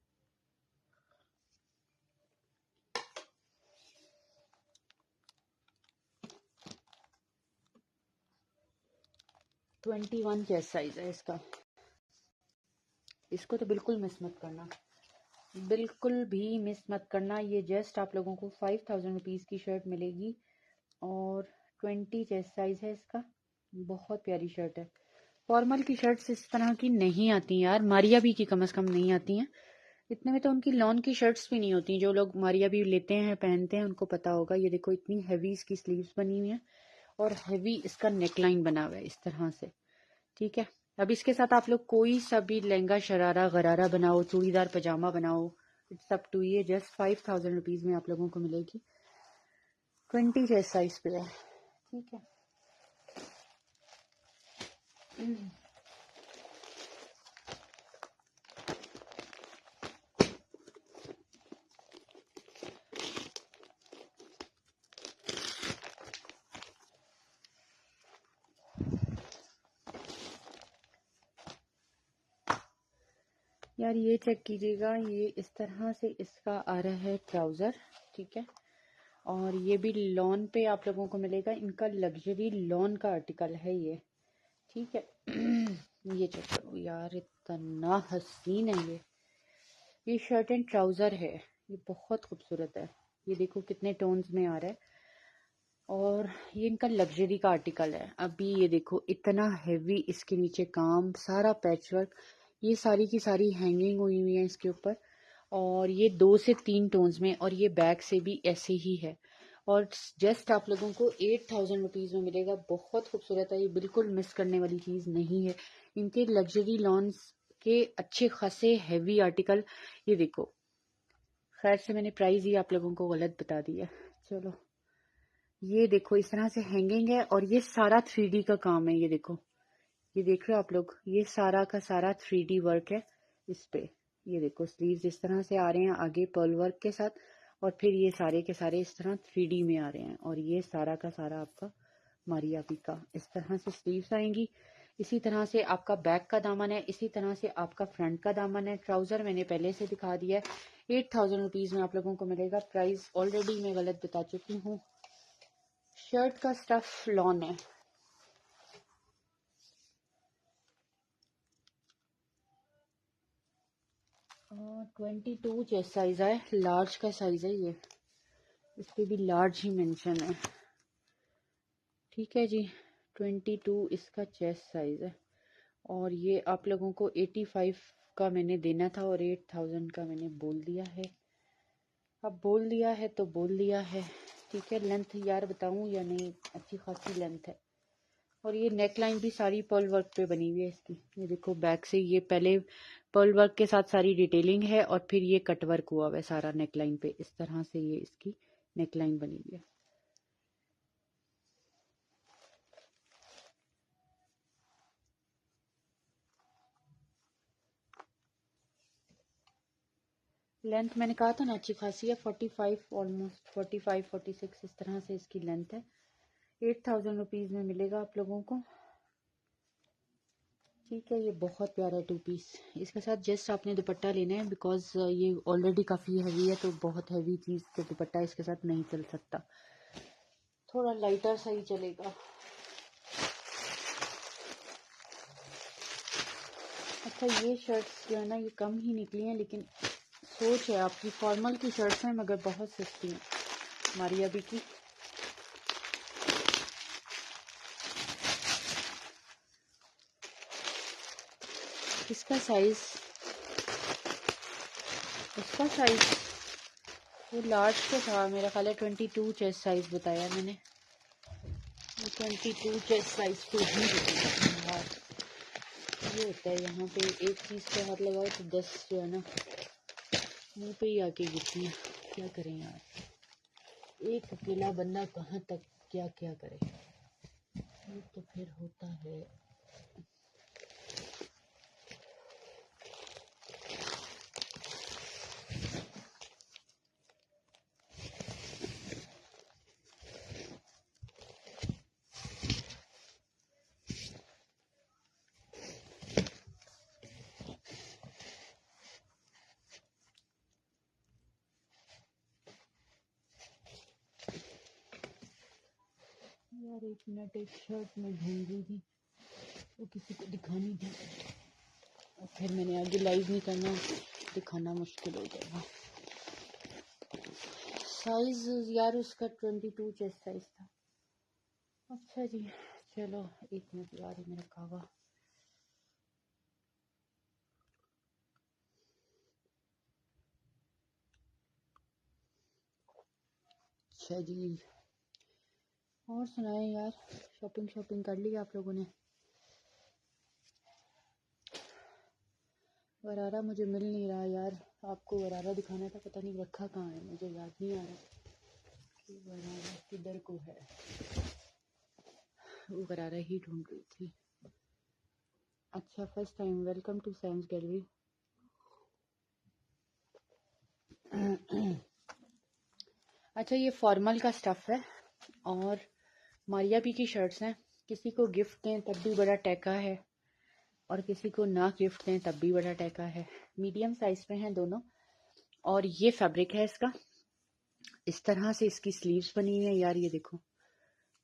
ट्वेंटी 21 चेस्ट साइज है इसका। इसको तो बिल्कुल मिस मत करना, बिल्कुल भी मिस मत करना। ये जस्ट आप लोगों को 5,000 रुपीज़ की शर्ट मिलेगी और 20 चेस्ट साइज है इसका। बहुत प्यारी शर्ट है। फॉर्मल की शर्ट्स इस तरह की नहीं आती यार, मारिया भी की कम से कम नहीं आती हैं। इतने में तो उनकी लॉन की शर्ट्स भी नहीं होती। जो लोग मारिया भी लेते हैं पहनते हैं उनको पता होगा। ये देखो इतनी हैवी इसकी स्लीव्स बनी हुई है और हैवी इसका नेकलाइन बना हुआ है इस तरह से। ठीक है, अब इसके साथ आप लोग कोई सा भी लहंगा शरारा गरारा बनाओ, चूड़ीदार पजामा बनाओ, इट्स अप टू, ये जस्ट 5000 रुपीज़ में आप लोगों को मिलेगी। 20 चेस्ट साइज पे है, ठीक है। यार ये चेक कीजिएगा, ये इस तरह से इसका आ रहा है ट्राउज़र, ठीक है। और ये भी लॉन पे आप लोगों को मिलेगा, इनका लग्जरी लॉन का आर्टिकल है ये, ठीक है। ये चेक करो यार, इतना हसीन है ये शर्ट एंड ट्राउज़र है, ये बहुत खूबसूरत है। ये देखो कितने टोन्स में आ रहा है, और ये इनका लग्जरी का आर्टिकल है। अभी ये देखो इतना हैवी इसके नीचे काम, सारा पैचवर्क, ये सारी की सारी हैंगिंग हुई हुई है इसके ऊपर, और ये 2 से 3 टोन्स में, और ये बैक से भी ऐसे ही है। और जस्ट आप लोगों को 8000 रुपीज़ में मिलेगा। बहुत खूबसूरत है, ये बिल्कुल मिस करने वाली चीज़ नहीं है। इनके लग्जरी लॉन्स के अच्छे खासे हैवी आर्टिकल, ये देखो। खैर से मैंने प्राइस ही आप लोगों को गलत बता दिया। चलो ये देखो इस तरह से हैंगिंग है, और ये सारा 3D का काम है। ये देखो, ये देख रहे हो आप लोग, ये सारा का सारा 3D वर्क है इस पे। ये देखो स्लीव्स इस तरह से आ रहे हैं आगे पर्ल वर्क के साथ, और फिर ये सारे के सारे इस तरह 3D में आ रहे हैं, और ये सारा का सारा आपका मारिया पी का इस तरह से स्लीव्स आएंगी। इसी तरह से आपका बैक का दामन है, इसी तरह से आपका फ्रंट का दामन है। ट्राउजर मैंने पहले से दिखा दिया है। 8000 रुपीज़ में आप लोगों को मिलेगा। प्राइस ऑलरेडी मैं गलत बता चुकी हूँ। शर्ट का स्टफ लॉन है। और 22 चेस्ट साइज है, लार्ज का साइज है ये, इस पे भी लार्ज ही मेंशन है, ठीक है जी। 22 इसका चेस्ट साइज है, और ये आप लोगों को 85 का मैंने देना था, और 8000 का मैंने बोल दिया है। अब बोल दिया है तो बोल दिया है, ठीक है। लेंथ यार बताऊं या नहीं, अच्छी खासी लेंथ है। और ये नेक लाइन भी सारी पर्ल वर्क पे बनी हुई है इसकी। ये देखो बैक से ये पहले पर्ल वर्क के साथ सारी डिटेलिंग है, और फिर ये कट वर्क हुआ हुआ है सारा नेक लाइन पे। इस तरह से ये इसकी नेक लाइन बनी हुई है। लेंथ मैंने कहा था ना अच्छी खासी है, 45 ऑलमोस्ट 45 46 इस तरह से इसकी लेंथ है। 8000 रुपीज़ में मिलेगा आप लोगों को, ठीक है। ये बहुत प्यारा है 2 पीस। इसके साथ जस्ट आपने दुपट्टा लेना है, बिकॉज ये ऑलरेडी काफ़ी हैवी है, तो बहुत हैवी चीज़ तो दुपट्टा इसके साथ नहीं चल सकता, थोड़ा लाइटर सा ही चलेगा। अच्छा ये शर्ट्स जो है ना ये कम ही निकली हैं, लेकिन सोच है आपकी, फॉर्मल की शर्ट्स हैं मगर बहुत सस्ती हैं हमारी अभी की। इसका साइज, इसका साइज वो लार्ज का था मेरा ख्याल है, 22 चेस्ट साइज बताया मैंने। 22 चेस्ट साइज तो ही बताया। ये होता है यहाँ पे, एक चीज़ पे हाथ लगाओ तो 10 जो है ना मुंह पे ही आके गिरती है। क्या करें यार, एक अकेला बंदा कहाँ तक क्या क्या करे, ये तो फिर होता है। यार एक मिनट, एक शर्ट में ढूंढ रही थी, वो किसी को दिखानी थी, और फिर मैंने आगे लाइव नहीं करना, दिखाना मुश्किल हो जाएगा। साइज यार उसका 22 चेस्ट साइज था। अच्छा जी, चलो एक मिनट यार, ये मेरा कावा। अच्छा जी, और सुनाए यार, शॉपिंग शॉपिंग कर ली आप लोगों ने? गरारा मुझे मिल नहीं रहा यार, आपको गरारा दिखाना था, पता नहीं रखा कहाँ है, मुझे याद नहीं आ रहा कि गरारा किधर को है। वो गरारा ही ढूंढ रही थी। अच्छा, first time, welcome to science gallery. अच्छा, ये फॉर्मल का स्टफ़ है और मारिया बी की शर्ट्स हैं। किसी को गिफ्ट दें तब भी बड़ा टैका है और किसी को ना गिफ्ट दें तब भी बड़ा टैका है। मीडियम साइज में हैं दोनों। और ये फैब्रिक है इसका, इस तरह से इसकी स्लीव्स बनी हुई है यार। ये देखो,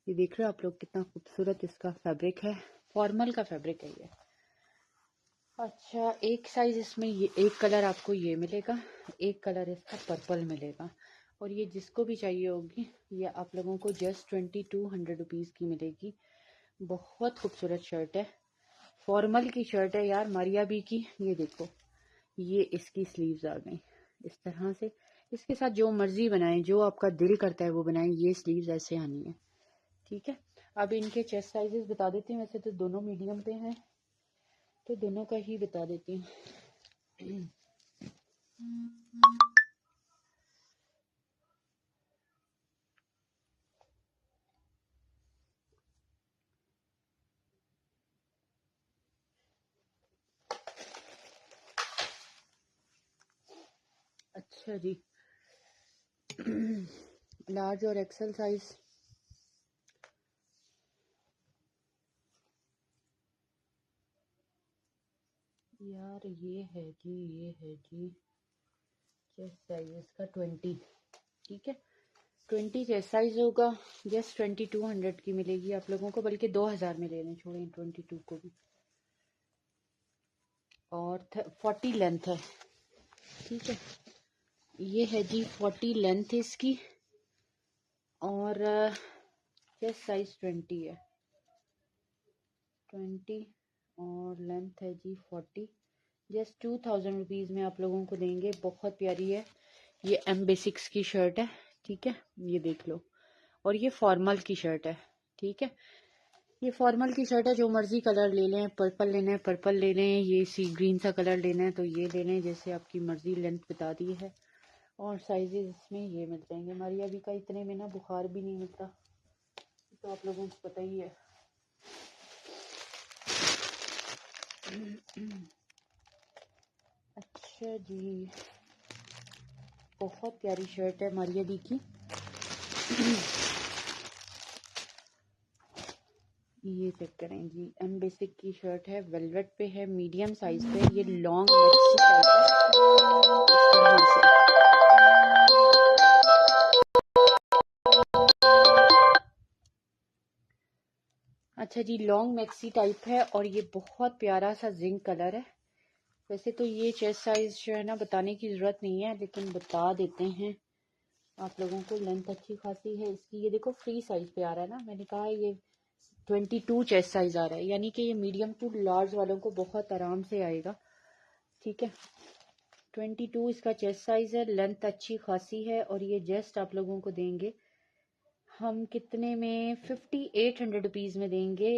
ये देख रहे हो आप लोग कितना खूबसूरत इसका फैब्रिक है। फॉर्मल का फैब्रिक है ये। अच्छा, एक साइज इसमें ये एक कलर आपको ये मिलेगा, एक कलर इसका पर्पल मिलेगा। और ये जिसको भी चाहिए होगी ये आप लोगों को जस्ट 2200 रुपीज़ की मिलेगी। बहुत खूबसूरत शर्ट है, फॉर्मल की शर्ट है यार मारिया बी की। ये देखो, ये इसकी स्लीव्स आ गई इस तरह से। इसके साथ जो मर्जी बनाएं, जो आपका दिल करता है वो बनाएं। ये स्लीव्स ऐसे आनी है, ठीक है। अब इनके चेस्ट साइजेस बता देती हूँ। वैसे तो दोनों मीडियम पे हैं, तो दोनों का ही बता देती हूँ। अच्छा जी, लार्ज और एक्सेल साइज। यार ये है जी चेस्ट साइज इसका 20, ठीक है। 20 चेस्ट साइज होगा। जस्ट 2200 की मिलेगी आप लोगों को, बल्कि 2000 में लेने छोड़ें 22 को भी। और 40 लेंथ है, ठीक है। ये है जी 40 लेंथ इसकी और चेस्ट साइज 20 है, 20 और लेंथ है जी 40। जस्ट 2000 रुपीज़ में आप लोगों को देंगे। बहुत प्यारी है ये, एम बेसिक्स की शर्ट है, ठीक है। ये देख लो, और ये फॉर्मल की शर्ट है, ठीक है। ये फॉर्मल की शर्ट है, जो मर्जी कलर ले लें। पर्पल लेना है पर्पल ले लें, ये सी ग्रीन सा कलर लेना है तो ये ले लें, जैसे आपकी मर्जी। लेंथ बता दी है और साइजेस इसमें ये मिल जाएंगे। हमारी अभी का इतने में ना बुखार भी नहीं मिलता, तो आप लोगों को पता ही है। अच्छा जी, बहुत प्यारी शर्ट है मारिया दी की। ये चेक करें जी, एम बेसिक की शर्ट है, वेलवेट पे है, मीडियम साइज पे। ये लॉन्ग मैक्सी टाइप है इस तरह से। अच्छा जी, लॉन्ग मैक्सी टाइप है और ये बहुत प्यारा सा जिंक कलर है। वैसे तो ये चेस्ट साइज जो है ना बताने की ज़रूरत नहीं है, लेकिन बता देते हैं आप लोगों को। लेंथ अच्छी खासी है इसकी। ये देखो फ्री साइज पे आ रहा है ना, मैंने कहा ये 22 चेस्ट साइज आ रहा है, यानी कि ये मीडियम टू लार्ज वालों को बहुत आराम से आएगा, ठीक है। 22 इसका चेस्ट साइज है, लेंथ अच्छी खासी है। और ये जस्ट आप लोगों को देंगे हम कितने में, 5800 रुपीज़ में देंगे।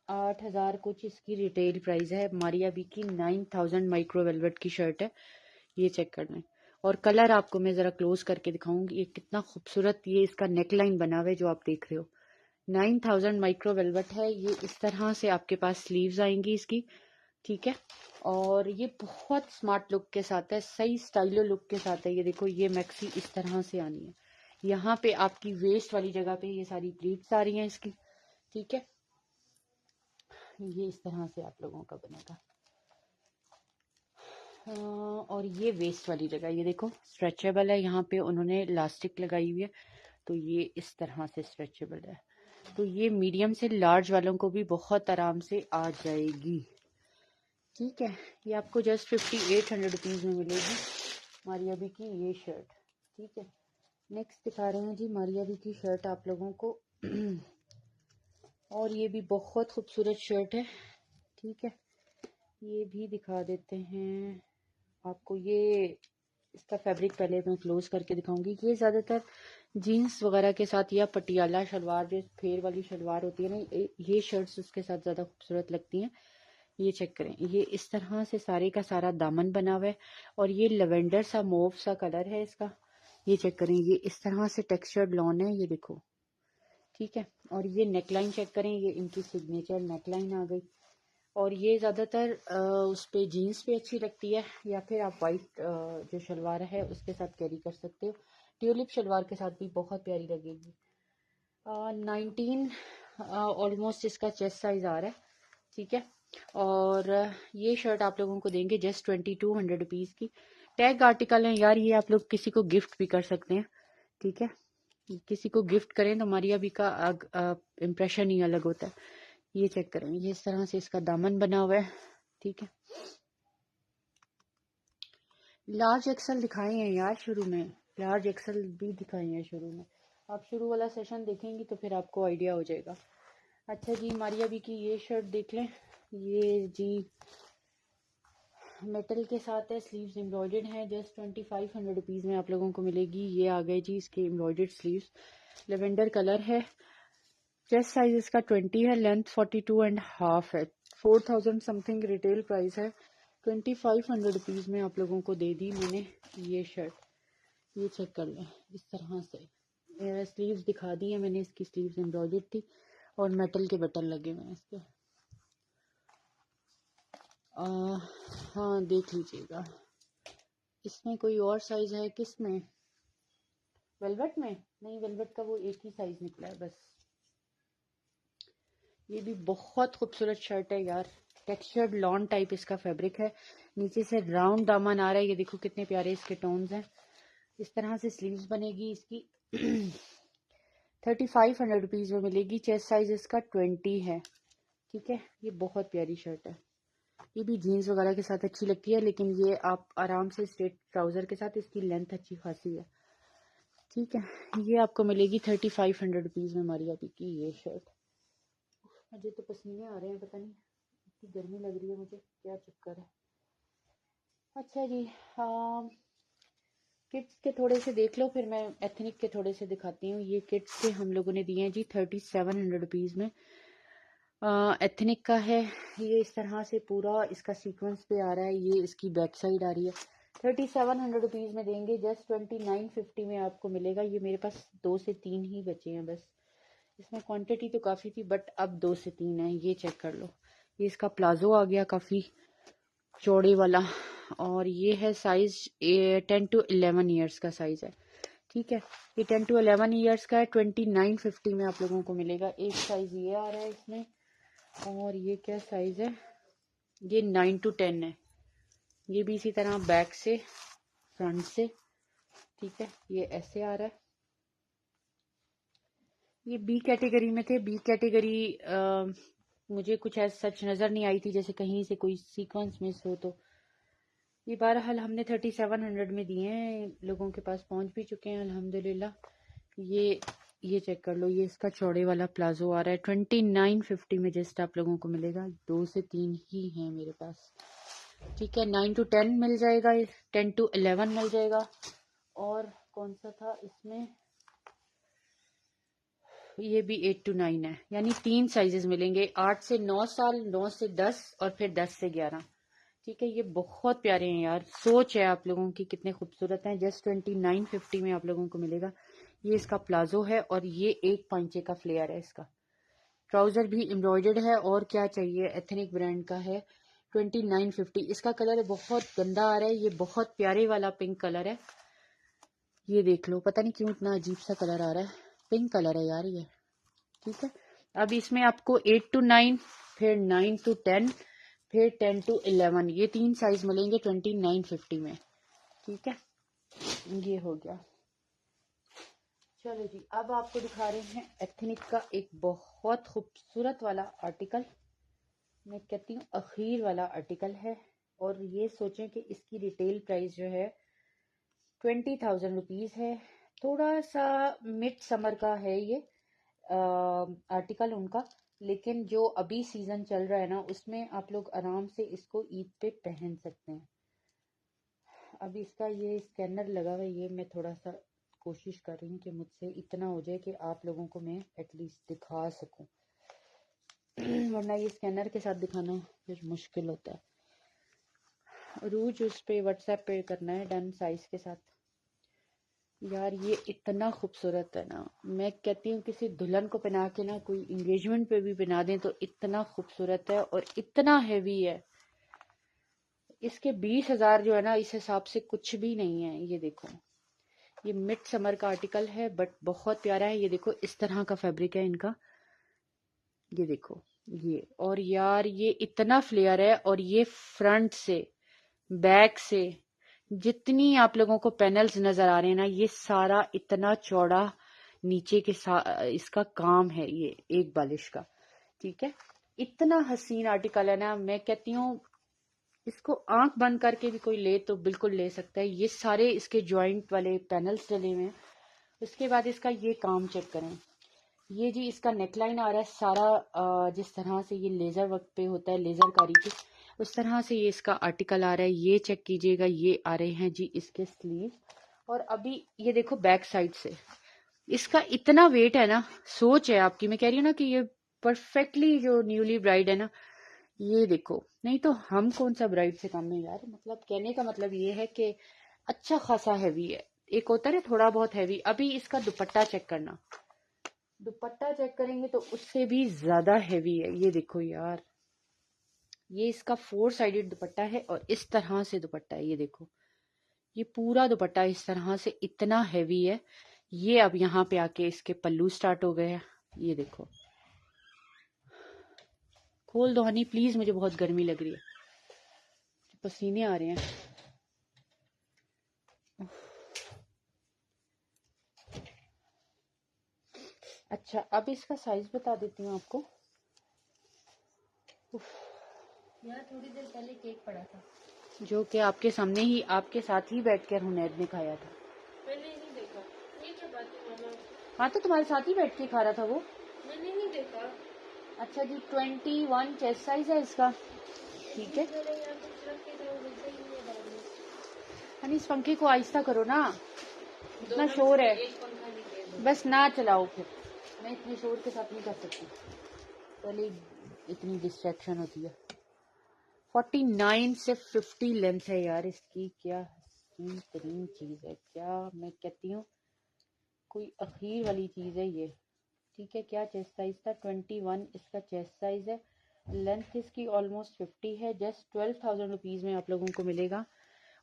8000 कुछ इसकी रिटेल प्राइस है। मारिया बी की 9000 माइक्रो वेलवेट की शर्ट है, ये चेक कर लें। और कलर आपको मैं ज़रा क्लोज करके दिखाऊंगी, ये कितना खूबसूरत ये इसका नेकलाइन बना हुआ है जो आप देख रहे हो। 9000 माइक्रो वेलवेट है ये। इस तरह से आपके पास स्लीव्स आएंगी इसकी, ठीक है। और ये बहुत स्मार्ट लुक के साथ है, सही स्टाइलो लुक के साथ है। ये देखो, ये मैक्सी इस तरह से आनी है। यहाँ पे आपकी वेस्ट वाली जगह पे ये सारी प्लीट्स आ रही हैं इसकी, ठीक है। ये इस तरह से आप लोगों का बनेगा। और ये वेस्ट वाली जगह ये देखो स्ट्रेचेबल है, यहाँ पे उन्होंने इलास्टिक लगाई हुई है, तो ये इस तरह से स्ट्रेचेबल है। तो ये मीडियम से लार्ज वालों को भी बहुत आराम से आ जाएगी, ठीक है। ये आपको जस्ट 5800 रुपीज़ में मिलेगी मारिया बी की ये शर्ट, ठीक है। नेक्स्ट दिखा रहे हैं जी मारिया बी की शर्ट आप लोगों को। और ये भी बहुत खूबसूरत शर्ट है, ठीक है। ये भी दिखा देते हैं आपको। ये इसका फैब्रिक पहले मैं क्लोज करके दिखाऊंगी। ये ज़्यादातर जीन्स वगैरह के साथ या पटियाला शलवार, जो फेर वाली शलवार होती है ना, ये शर्ट्स उसके साथ ज़्यादा खूबसूरत लगती हैं। ये चेक करें, ये इस तरह से सारे का सारा दामन बना हुआ है और ये लेवेंडर सा मोव सा कलर है इसका। ये चेक करें, ये इस तरह से टेक्सचर्ड लॉन है, ये देखो, ठीक है। और ये नेकलाइन चेक करें, ये इनकी सिग्नेचर नेकलाइन आ गई। और ये ज़्यादातर उस पे जीन्स पे अच्छी लगती है, या फिर आप वाइट जो शलवार है उसके साथ कैरी कर सकते हो। ट्यूलिप शलवार के साथ भी बहुत प्यारी लगेगी। 19 ऑलमोस्ट इसका चेस्ट साइज आ रहा है, ठीक है। और ये शर्ट आप लोगों को देंगे जस्ट 2200 रुपीज़ की। टैग आर्टिकल है यार, ये आप लोग किसी को गिफ्ट भी कर सकते हैं, ठीक है। किसी को गिफ्ट करें तो मारिया बी का इम्प्रेशन ही अलग होता है। ये चेक करें, ये इस तरह से इसका दामन बना हुआ है, ठीक है। लार्ज एक्सल दिखाए हैं यार शुरू में, लार्ज एक्सल भी दिखाए हैं शुरू में। आप शुरू वाला सेशन देखेंगी तो फिर आपको आइडिया हो जाएगा। अच्छा जी, मारिया बी की ये शर्ट देख लें, ये जी मेटल के साथ है, स्लीव्स एम्ब्रॉयडर्ड है, जस्ट 2500 रुपीज़ में आप लोगों को मिलेगी। ये आ गए जी इसके एम्ब्रॉयडर्ड स्लीव्स, लेवेंडर कलर है। चेस्ट साइज इसका 20 है, लेंथ 42.5 है। 4000 समथिंग रिटेल प्राइस है। 2500 रुपीज़ में आप लोगों को दे दी मैंने ये शर्ट। ये चेक कर लें, इस तरह से स्लीव्स दिखा दी है मैंने, इसकी स्लीव्स एम्ब्रॉयडर्ड थी और मेटल के बटन लगे हुए हैं इसके। हाँ देख लीजिएगा, इसमें कोई और साइज है किस में? वेलवेट में नहीं, वेलवेट का वो एक ही साइज निकला है बस। ये भी बहुत खूबसूरत शर्ट है यार, टेक्सचर्ड लॉन टाइप इसका फैब्रिक है, नीचे से राउंड दामन आ रहा है। ये देखो कितने प्यारे इसके टोन्स हैं। इस तरह से स्लीव्स बनेगी इसकी। 3500 रुपीज़ में मिलेगी। चेस्ट साइज इसका 20 है, ठीक है। ये बहुत प्यारी शर्ट है, ये भी जीन्स वगैरह के साथ अच्छी लगती है, लेकिन ये आप आराम से स्ट्रेट ट्राउज़र के साथ, इसकी लेंथ अच्छी खासी है, ठीक है। ये आपको मिलेगी 3500 रुपीज़ में मारिया बी की ये शर्ट। मुझे तो पसीने आ रहे हैं, पता नहीं इतनी गर्मी लग रही है मुझे, क्या चक्कर है। अच्छा जी, किड्स के थोड़े से देख लो, फिर मैं एथनिक के थोड़े से दिखाती हूँ। ये किड्स के हम लोगों ने दिए हैं जी 3700 रुपीज़ में। एथनिक का है, ये इस तरह से पूरा इसका सीक्वेंस पे आ रहा है, ये इसकी बैक साइड आ रही है। 3700 रुपीज़ में देंगे, जस्ट 2950 में आपको मिलेगा। ये मेरे पास 2 से 3 ही बचे हैं बस, इसमें क्वांटिटी तो काफ़ी थी बट अब 2 से 3 है। ये चेक कर लो, ये इसका प्लाजो आ गया काफ़ी चौड़े वाला, और ये है साइज 10 to 11 ईयर्स का साइज है, ठीक है। ये 10 to 11 ईयर्स का है, 2950 में आप लोगों को मिलेगा। एक साइज ये आ रहा है इसमें, और ये क्या साइज है, ये 9 to 10 है। ये भी इसी तरह बैक से फ्रंट से, ठीक है। ये ऐसे आ रहा है। ये बी कैटेगरी में थे, बी कैटेगरी मुझे कुछ ऐसा सच नज़र नहीं आई थी, जैसे कहीं से कोई सीक्वेंस मिस हो तो। ये बहरहाल हमने 3700 में दिए हैं, लोगों के पास पहुंच भी चुके हैं अल्हम्दुलिल्लाह। ये चेक कर लो, ये इसका चौड़े वाला प्लाजो आ रहा है 2950 में, जस्ट आप लोगों को मिलेगा। 2 से 3 ही हैं मेरे पास, ठीक है। 9 to 10 मिल जाएगा, 10 to 11 मिल जाएगा। और कौन सा था इसमें, ये भी 8 to 9 है, यानी 3 साइजेस मिलेंगे, 8 से 9 साल, 9 से 10 और फिर 10 से 11, ठीक है। ये बहुत प्यारे हैं यार, सोच है आप लोगों की कितने खूबसूरत हैं। जस्ट 2950 में आप लोगों को मिलेगा। ये इसका प्लाजो है और ये एक पांचे का फ्लेयर है इसका। ट्राउजर भी एम्ब्रॉयडर्ड है, और क्या चाहिए, एथनिक ब्रांड का है। 2950। इसका कलर बहुत गंदा आ रहा है, ये बहुत प्यारे वाला पिंक कलर है। ये देख लो, पता नहीं क्यों इतना अजीब सा कलर आ रहा है, पिंक कलर है यार ये, ठीक है। अब इसमें आपको 8 to 9, फिर 9 to 10, फिर 10 to 11, ये 3 साइज मिलेंगे 2950 में, ठीक है। ये हो गया। चलो जी, अब आपको दिखा रहे हैं एथनिक का एक बहुत खूबसूरत वाला आर्टिकल। मैं कहती हूँ अखीर वाला आर्टिकल है, और ये सोचें कि इसकी रिटेल प्राइस जो है 20,000 रुपीज़ है। थोड़ा सा मिड समर का है ये आर्टिकल उनका, लेकिन जो अभी सीजन चल रहा है ना, उसमें आप लोग आराम से इसको ईद पे पहन सकते हैं। अभी इसका ये स्कैनर लगा हुआ है, ये मैं थोड़ा सा कोशिश कर रही हूँ कि मुझसे इतना हो जाए कि आप लोगों को मैं एटलीस्ट दिखा सकूं। वरना ये स्कैनर के साथ दिखाना फिर मुश्किल होता है। रूज उस पे व्हाट्सएप पे करना है डन साइज के साथ। यार ये इतना खूबसूरत है ना, मैं कहती हूँ किसी दुल्हन को पहना के ना कोई इंगेजमेंट पे भी पहना दें तो इतना खूबसूरत है और इतना हैवी है। इसके 20,000 जो है ना इस हिसाब से कुछ भी नहीं है। ये देखो, ये मिड समर का आर्टिकल है बट बहुत प्यारा है। ये देखो इस तरह का फैब्रिक है इनका, ये देखो ये। और यार ये इतना फ्लेयर है और ये फ्रंट से बैक से जितनी आप लोगों को पैनल्स नजर आ रहे हैं ना, ये सारा इतना चौड़ा नीचे के इसका काम है, ये एक बालिश का। ठीक है, इतना हसीन आर्टिकल है ना, मैं कहती हूँ इसको आंख बंद करके भी कोई ले तो बिल्कुल ले सकता है। ये सारे इसके जॉइंट वाले पैनल्स डले हुए हैं। उसके बाद इसका ये काम चेक करें। ये जी इसका नेकलाइन आ रहा है सारा जिस तरह से ये लेजर वर्क पे होता है, लेजर कारी पे, उस तरह से ये इसका आर्टिकल आ रहा है। ये चेक कीजिएगा, ये आ रहे हैं जी इसके स्लीव। और अभी ये देखो बैक साइड से इसका इतना वेट है ना, सोच है आपकी, मैं कह रही हूँ ना कि ये परफेक्टली जो न्यूली ब्राइड है ना, ये देखो। नहीं तो हम कौन सा ब्राइड से कम है यार, मतलब कहने का मतलब ये है कि अच्छा खासा हैवी है। एक होता है थोड़ा बहुत हैवी। अभी इसका दुपट्टा चेक करना, दुपट्टा चेक करेंगे तो उससे भी ज्यादा हैवी है। ये देखो यार, ये इसका 4 साइडेड दुपट्टा है और इस तरह से दुपट्टा है। ये देखो, ये पूरा दुपट्टा इस तरह से इतना हैवी है। ये अब यहाँ पे आके इसके पल्लू स्टार्ट हो गए हैं। ये देखो, खोल दो हनी प्लीज, मुझे बहुत गर्मी लग रही है, पसीने आ रहे हैं। अच्छा, अब इसका साइज बता देती हूँ आपको। यार थोड़ी देर पहले केक पड़ा था जो कि आपके सामने ही, आपके साथ ही बैठकर हुनैद ने खाया था। मैंने नहीं देखा। ये क्या बात है मामा? हाँ तो तुम्हारे साथ ही बैठ के खा रहा था वो। मैंने नहीं देखा। अच्छा जी, 21 चेस्ट साइज है इसका। ठीक है, यहाँ कुछ रख के जाओ, वैसे ही नहीं बाद में। हनी इस पंखे को आहिस्ता करो ना, इतना दोनों शोर में है। से एक पंखा निकाल दो। बस ना चलाओ फिर, मैं इतने शोर के साथ नहीं कर सकती, पहले इतनी डिस्ट्रैक्शन होती है। 49 से 50 लेंथ है यार इसकी। क्या हसीन तरीन चीज है, क्या मैं कहती हूँ कोई अखीर वाली चीज है ये। ठीक है, क्या चेस्ट साइज था? 21 इसका चेस्ट साइज है। लेंथ इसकी ऑलमोस्ट 50 है। जस्ट 12,000 रुपीज में आप लोगों को मिलेगा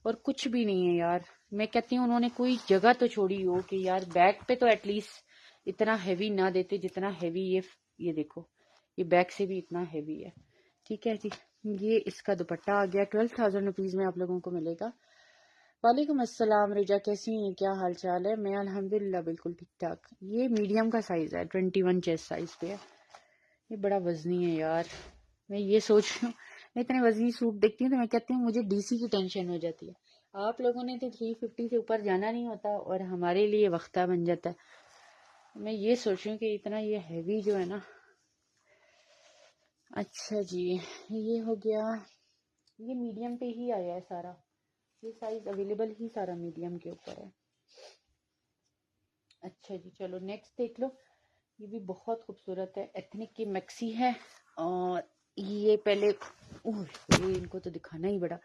और कुछ भी नहीं है यार। मैं कहती हूँ उन्होंने कोई जगह तो छोड़ी हो कि यार बैक पे तो एटलीस्ट इतना हैवी ना देते जितना हैवी ये देखो, ये बैक से भी इतना हैवी है। ठीक है जी, ये इसका दुपट्टा आ गया। 12,000 रुपीज में आप लोगों को मिलेगा। वालेकुम अस्सलाम रिजा, कैसी हैं, क्या हाल चाल है? मैं अल्हम्दुलिल्लाह बिल्कुल ठीक ठाक। ये मीडियम का साइज है, 21 चेस्ट साइज पे है। ये बड़ा वजनी है यार। मैं ये सोच रही हूँ, मैं इतने वजनी सूट देखती हूँ तो मैं कहती हूँ मुझे डीसी की टेंशन हो जाती है। आप लोगों ने तो 350 से ऊपर जाना नहीं होता और हमारे लिए वक्ता बन जाता है। मैं ये सोच रही हूँ कि इतना ये हैवी जो है ना। अच्छा जी, ये हो गया। ये मीडियम पे ही आया है सारा, ये साइज अवेलेबल ही सारा मीडियम के ऊपर है। अच्छा जी, चलो नेक्स्ट देख लो। ये भी बहुत खूबसूरत है, एथनिक की मैक्सी है। और ये पहले ये इनको तो दिखाना ही बड़ा।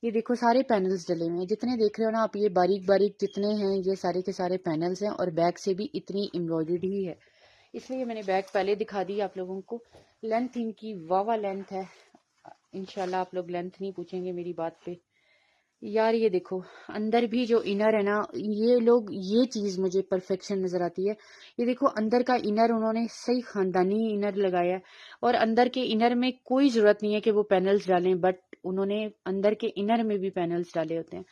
ये देखो सारे पैनल्स डले हुए हैं, जितने देख रहे हो ना आप, ये बारीक बारीक जितने हैं ये सारे के सारे पैनल्स हैं। और बैक से भी इतनी एम्ब्रॉयडरी है, इसलिए मैंने बैक पहले दिखा दी आप लोगों को। लेंथ इनकी वावा लेंथ है। इंशाल्लाह आप लोग लेंथ नहीं पूछेंगे मेरी बात पे। यार ये देखो, अंदर भी जो इनर है ना, ये लोग, ये चीज मुझे परफेक्शन नजर आती है। ये देखो अंदर का इनर उन्होंने सही खानदानी इनर लगाया है। और अंदर के इनर में कोई जरूरत नहीं है कि वो पैनल्स डालें, बट उन्होंने अंदर के इनर में भी पैनल्स डाले होते हैं।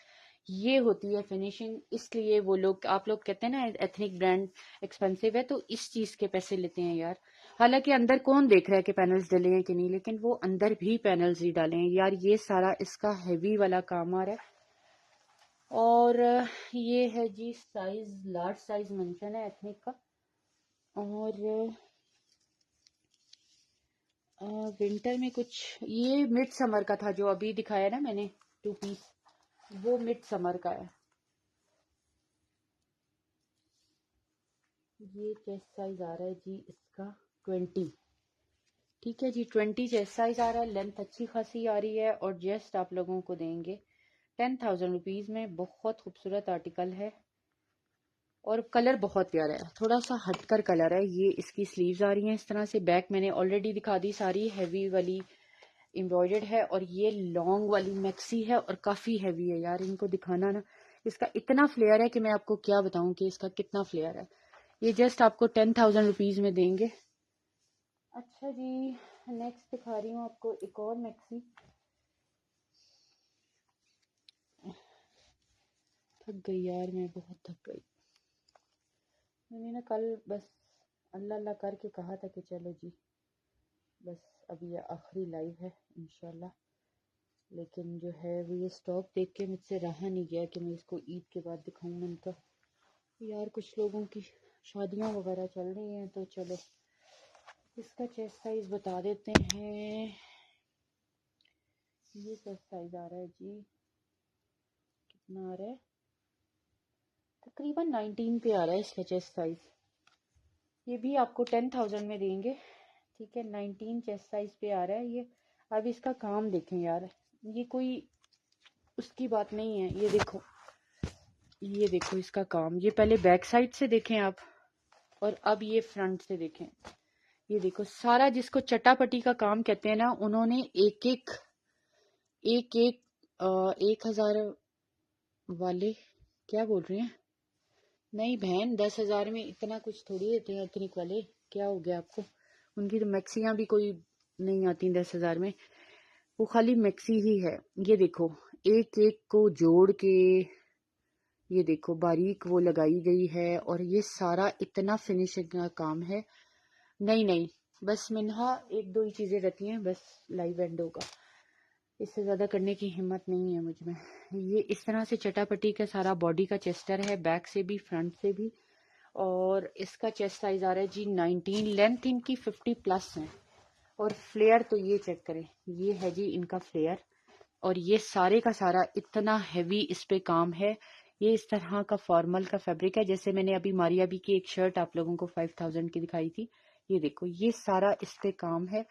ये होती है फिनिशिंग। इसलिए वो लोग, आप लोग कहते हैं ना एथनिक ब्रांड एक्सपेंसिव है, तो इस चीज के पैसे लेते हैं यार। हालांकि अंदर कौन देख रहा है कि पैनल्स डले हैं कि नहीं, लेकिन वो अंदर भी पैनल्स ही डाले हैं यार। ये सारा इसका हैवी वाला काम आ रहा है। और ये है जी साइज, लार्ज साइज मेंशन है एथनिक का। और विंटर में कुछ, ये मिड समर का था जो अभी दिखाया ना मैंने 2 पीस, वो मिड समर का है। ये चेस्ट साइज आ रहा है जी इसका 20। ठीक है जी। 20 चेस्ट साइज आ रहा है, लेंथ अच्छी खासी आ रही है और जस्ट आप लोगों को देंगे 10,000 रुपीज में। बहुत खूबसूरत आर्टिकल है और कलर बहुत प्यारा है, थोड़ा सा हटकर कलर है। ये इसकी स्लीव्स आ रही हैं इस तरह से, बैक मैंने ऑलरेडी दिखा दी, सारी हैवी वाली एम्ब्रॉयडर्ड है और ये लॉन्ग वाली मैक्सी है और काफी हैवी है यार। इनको दिखाना ना, इसका इतना फ्लेयर है कि मैं आपको क्या बताऊं कि इसका कितना फ्लेयर है। ये जस्ट आपको 10,000 रुपीज में देंगे। अच्छा जी, नेक्स्ट दिखा रही हूँ आपको एक और मैक्सी। थक गई यार मैं, बहुत थक गई। मैंने ना कल बस अल्लाह अल्लाह करके कहा था कि चलो जी बस अभी ये आखिरी लाइव है इंशाल्लाह, लेकिन जो है वो ये स्टॉक देख के मुझसे रहा नहीं गया कि मैं इसको ईद के बाद दिखाऊं। मैंने कहा यार कुछ लोगों की शादियां वगैरह चल रही हैं तो चलो इसका चेस्ट साइज बता देते हैं। ये चेस्ट साइज आ रहा है जी, कितना आ रहा है, तकरीबन 19 पे आ रहा है इसका चेस्ट साइज। ये भी आपको 10,000 में देंगे। ठीक है, 19 चेस्ट साइज पे आ रहा है ये। अब इसका काम देखें यार, ये कोई उसकी बात नहीं है। ये देखो इसका काम, ये पहले बैक साइड से देखें आप और अब ये फ्रंट से देखें। ये देखो सारा, जिसको चटापटी का काम कहते हैं ना, उन्होंने एक एक 1,000 वाले, क्या बोल रहे हैं, नहीं बहन 10,000 में इतना कुछ थोड़ी देते हैं एथनिक वाले। क्या हो गया आपको, उनकी तो मैक्सियां भी कोई नहीं आती 10,000 में, वो खाली मैक्सी ही है। ये देखो एक एक को जोड़ के, ये देखो बारीक वो लगाई गई है और ये सारा इतना फिनिशिंग का काम है। नहीं नहीं, बस मिनहा एक दो ही चीजें रहती हैं, बस लाइव एंड होगा, इससे ज्यादा करने की हिम्मत नहीं है मुझ में। ये इस तरह से चटापटी का सारा बॉडी का चेस्टर है, बैक से भी फ्रंट से भी। और इसका चेस्ट साइज आ रहा है जी 19, लेंथ इनकी 50 प्लस है। और फ्लेयर तो ये चेक करें, ये है जी इनका फ्लेयर। और ये सारे का सारा इतना हैवी इस पे काम है। ये इस तरह का फॉर्मल का फैब्रिक है, जैसे मैंने अभी मारिया बी की एक शर्ट आप लोगों को 5,000 की दिखाई थी। ये देखो ये सारा इस पे काम है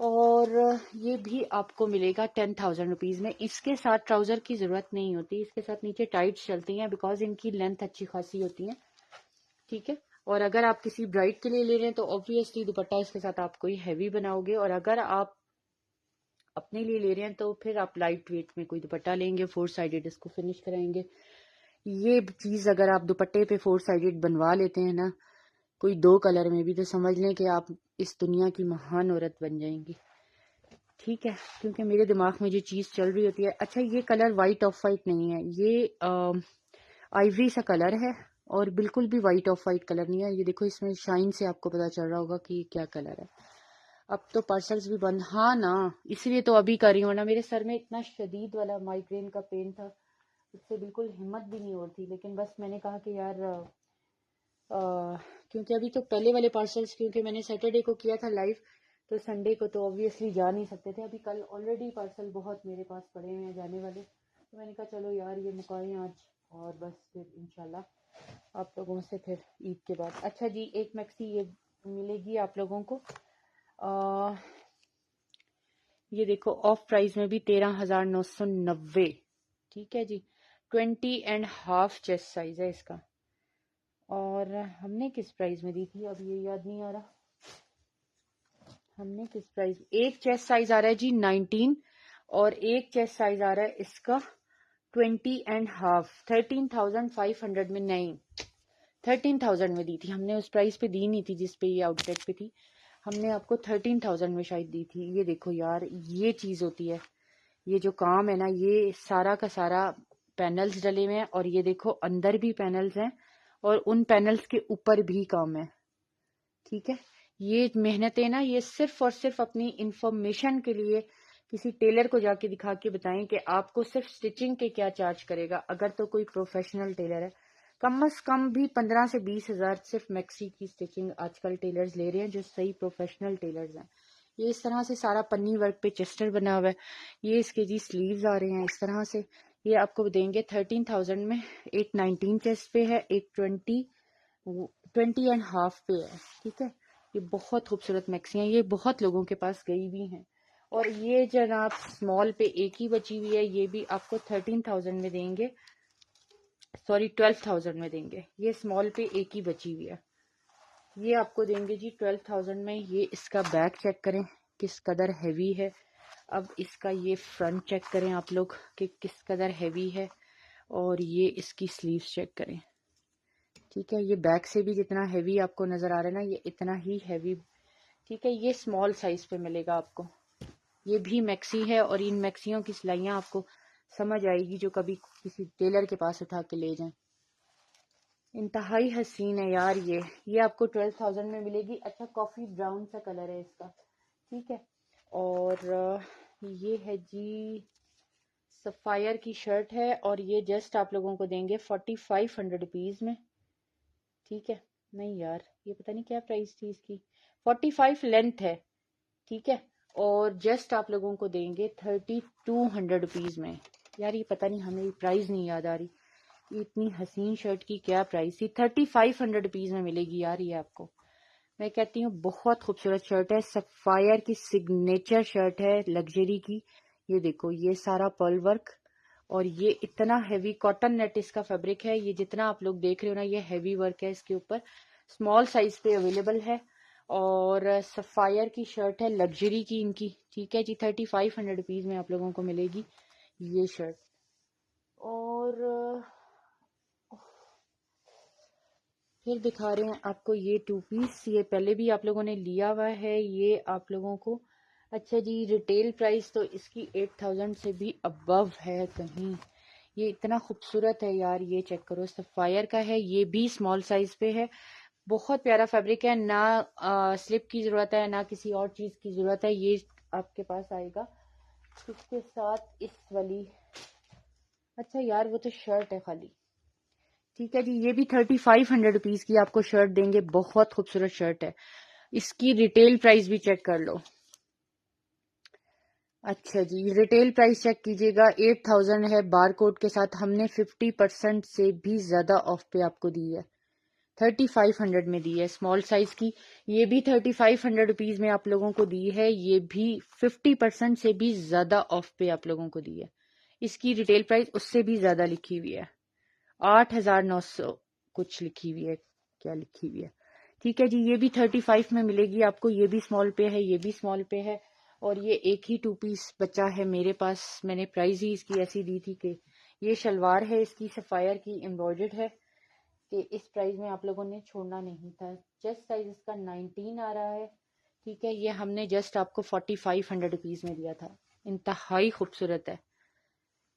और ये भी आपको मिलेगा 10,000 रुपीज में। इसके साथ ट्राउजर की जरूरत नहीं होती, इसके साथ नीचे टाइट्स चलती हैं बिकॉज इनकी लेंथ अच्छी खासी होती है। ठीक है, और अगर आप किसी ब्राइड के लिए ले रहे हैं तो ऑब्वियसली दुपट्टा इसके साथ आप कोई हैवी बनाओगे, और अगर आप अपने लिए ले रहे हैं तो फिर आप लाइट वेट में कोई दुपट्टा लेंगे, 4 साइडेड इसको फिनिश कराएंगे। ये चीज अगर आप दुपट्टे पे 4 साइडेड बनवा लेते हैं ना, कोई 2 कलर में भी, तो समझ लें कि आप इस दुनिया की महान औरत बन जाएंगी। ठीक है, क्योंकि मेरे दिमाग में जो चीज चल रही होती है। अच्छा, ये कलर वाइट ऑफ वाइट नहीं है, ये आइवरी सा कलर है और बिल्कुल भी वाइट ऑफ वाइट कलर नहीं है। ये देखो इसमें शाइन से आपको पता चल रहा होगा कि ये क्या कलर है। अब तो पार्सल्स भी बंद, हाँ ना, इसलिए तो अभी कर रही हूँ ना, मेरे सर में इतना शदीद वाला माइग्रेन का पेन था, इससे बिल्कुल हिम्मत भी नहीं हो रही थी। लेकिन बस मैंने कहा कि यार क्योंकि अभी तो पहले वाले पार्सल्स, क्योंकि मैंने सैटरडे को किया था लाइव, तो संडे को तो ऑब्वियसली जा नहीं सकते थे। अभी कल ऑलरेडी पार्सल बहुत मेरे पास पड़े हैं जाने वाले, तो मैंने कहा चलो यार ये मुकाएं आज, और बस फिर इंशाल्लाह आप लोगों से फिर ईद के बाद। अच्छा जी, एक मैक्सी ये मिलेगी आप लोगों को, ये देखो ऑफ प्राइस में भी 13,990। ठीक है जी, 20.5 चेस्ट साइज है इसका। और हमने किस प्राइस में दी थी, अब ये याद नहीं आ रहा हमने किस प्राइस। एक चेस्ट साइज आ रहा है जी 19 और एक चेस्ट साइज आ रहा है इसका 20.5। 13,500 में नहीं, 13,000 में दी थी हमने, उस प्राइस पे दी नहीं थी जिस पे ये आउटलेट पे थी। हमने आपको 13,000 में शायद दी थी। ये देखो यार, ये चीज होती है, ये जो काम है ना, ये सारा का सारा पैनल्स डले हुए हैं और ये देखो अंदर भी पैनल्स हैं और उन पैनल्स के ऊपर भी काम है। ठीक है, ये मेहनतें ना, ये सिर्फ और सिर्फ अपनी इंफॉर्मेशन के लिए किसी टेलर को जाके दिखा के बताएं कि आपको सिर्फ स्टिचिंग के क्या चार्ज करेगा। अगर तो कोई प्रोफेशनल टेलर है, कम से कम भी 15 से 20 हजार सिर्फ मैक्सी की स्टिचिंग आजकल टेलर्स ले रहे हैं, जो सही प्रोफेशनल टेलर्स हैं। ये इस तरह से सारा पन्नी वर्क पे चेस्टर बना हुआ है, ये इसके जी स्लीव्स आ रहे हैं इस तरह से। ये आपको देंगे 13,000 में। एक 19 चेस्ट पे है, एक 20 एंड हाफ पे है। ठीक है, ये बहुत खूबसूरत मैक्सी हैं, ये बहुत लोगों के पास गई भी हैं। और ये जनाब स्मॉल पे एक ही बची हुई है, ये भी आपको 13,000 में देंगे, सॉरी 12,000 में देंगे। ये स्मॉल पे एक ही बची हुई है, ये आपको देंगे जी 12,000 में। ये इसका बैक चेक करें किस कदर हैवी है। अब इसका ये फ्रंट चेक करें आप लोग कि किस कदर हैवी है, और ये इसकी स्लीव्स चेक करें। ठीक है, ये बैक से भी जितना हैवी आपको नजर आ रहा है ना, ये इतना ही हैवी। ठीक है, ये स्मॉल साइज पे मिलेगा आपको। ये भी मैक्सी है, और इन मैक्सियों की सिलाइयाँ आपको समझ आएगी जो कभी किसी टेलर के पास उठा के ले जाएं। इंतहाई हसीन है यार ये आपको 12,000 में मिलेगी। अच्छा कॉफी ब्राउन सा कलर है इसका। ठीक है, और ये है जी सफायर की शर्ट है, और ये जस्ट आप लोगों को देंगे 4500 रुपीज में। ठीक है, नहीं यार ये पता नहीं क्या प्राइस थी इसकी, 45 लेंथ है। ठीक है, और जस्ट आप लोगों को देंगे 3200 रुपीज में। यार ये पता नहीं हमें प्राइस नहीं याद आ रही, इतनी हसीन शर्ट की क्या प्राइस थी। 3500 रुपीज में मिलेगी यार ये आपको। मैं कहती हूँ बहुत खूबसूरत शर्ट है, सफायर की सिग्नेचर शर्ट है लग्जरी की। ये देखो ये सारा पर्ल वर्क, और ये इतना हैवी कॉटन नेट इसका फैब्रिक है। ये जितना आप लोग देख रहे हो ना, ये हैवी वर्क है इसके ऊपर। स्मॉल साइज पे अवेलेबल है, और सफायर की शर्ट है लग्जरी की इनकी। ठीक है जी, 3500 रुपीज में आप लोगों को मिलेगी ये शर्ट। और फिर दिखा रहे हैं आपको ये 2 पीस, ये पहले भी आप लोगों ने लिया हुआ है ये आप लोगों को। अच्छा जी, रिटेल प्राइस तो इसकी 8,000 से भी अबव है कहीं। ये इतना खूबसूरत है यार, ये चेक करो, सफायर का है, ये भी स्मॉल साइज पे है। बहुत प्यारा फैब्रिक है, ना स्लिप की जरूरत है ना किसी और चीज की जरूरत है। ये आपके पास आएगा इसके साथ इस वाली। अच्छा यार वो तो शर्ट है खाली। ठीक है जी, ये भी 3500 रुपीज की आपको शर्ट देंगे, बहुत खूबसूरत शर्ट है। इसकी रिटेल प्राइस भी चेक कर लो। अच्छा जी, रिटेल प्राइस चेक कीजिएगा, 8,000 है बार कोड के साथ। हमने 50% से भी ज्यादा ऑफ पे आपको दी है, 3500 में दी है स्मॉल साइज की। ये भी 3500 रुपीज में आप लोगों को दी है, ये भी 50% से भी ज्यादा ऑफ पे आप लोगों को दी है। इसकी रिटेल प्राइस उससे भी ज्यादा लिखी हुई है, 8,900 कुछ लिखी हुई है, क्या लिखी हुई है। ठीक है जी, ये भी 35 में मिलेगी आपको। ये भी स्मॉल पे है, ये भी स्मॉल पे है, और ये एक ही 2 पीस बचा है मेरे पास। मैंने प्राइस ही इसकी ऐसी दी थी कि ये शलवार है इसकी सफायर की, एम्ब्रॉयडर्ड है, कि इस प्राइस में आप लोगों ने छोड़ना नहीं था। चेस्ट साइज इसका 19 आ रहा है। ठीक है, ये हमने जस्ट आपको 4500 रुपीज में दिया था। इंतहाई खूबसूरत है,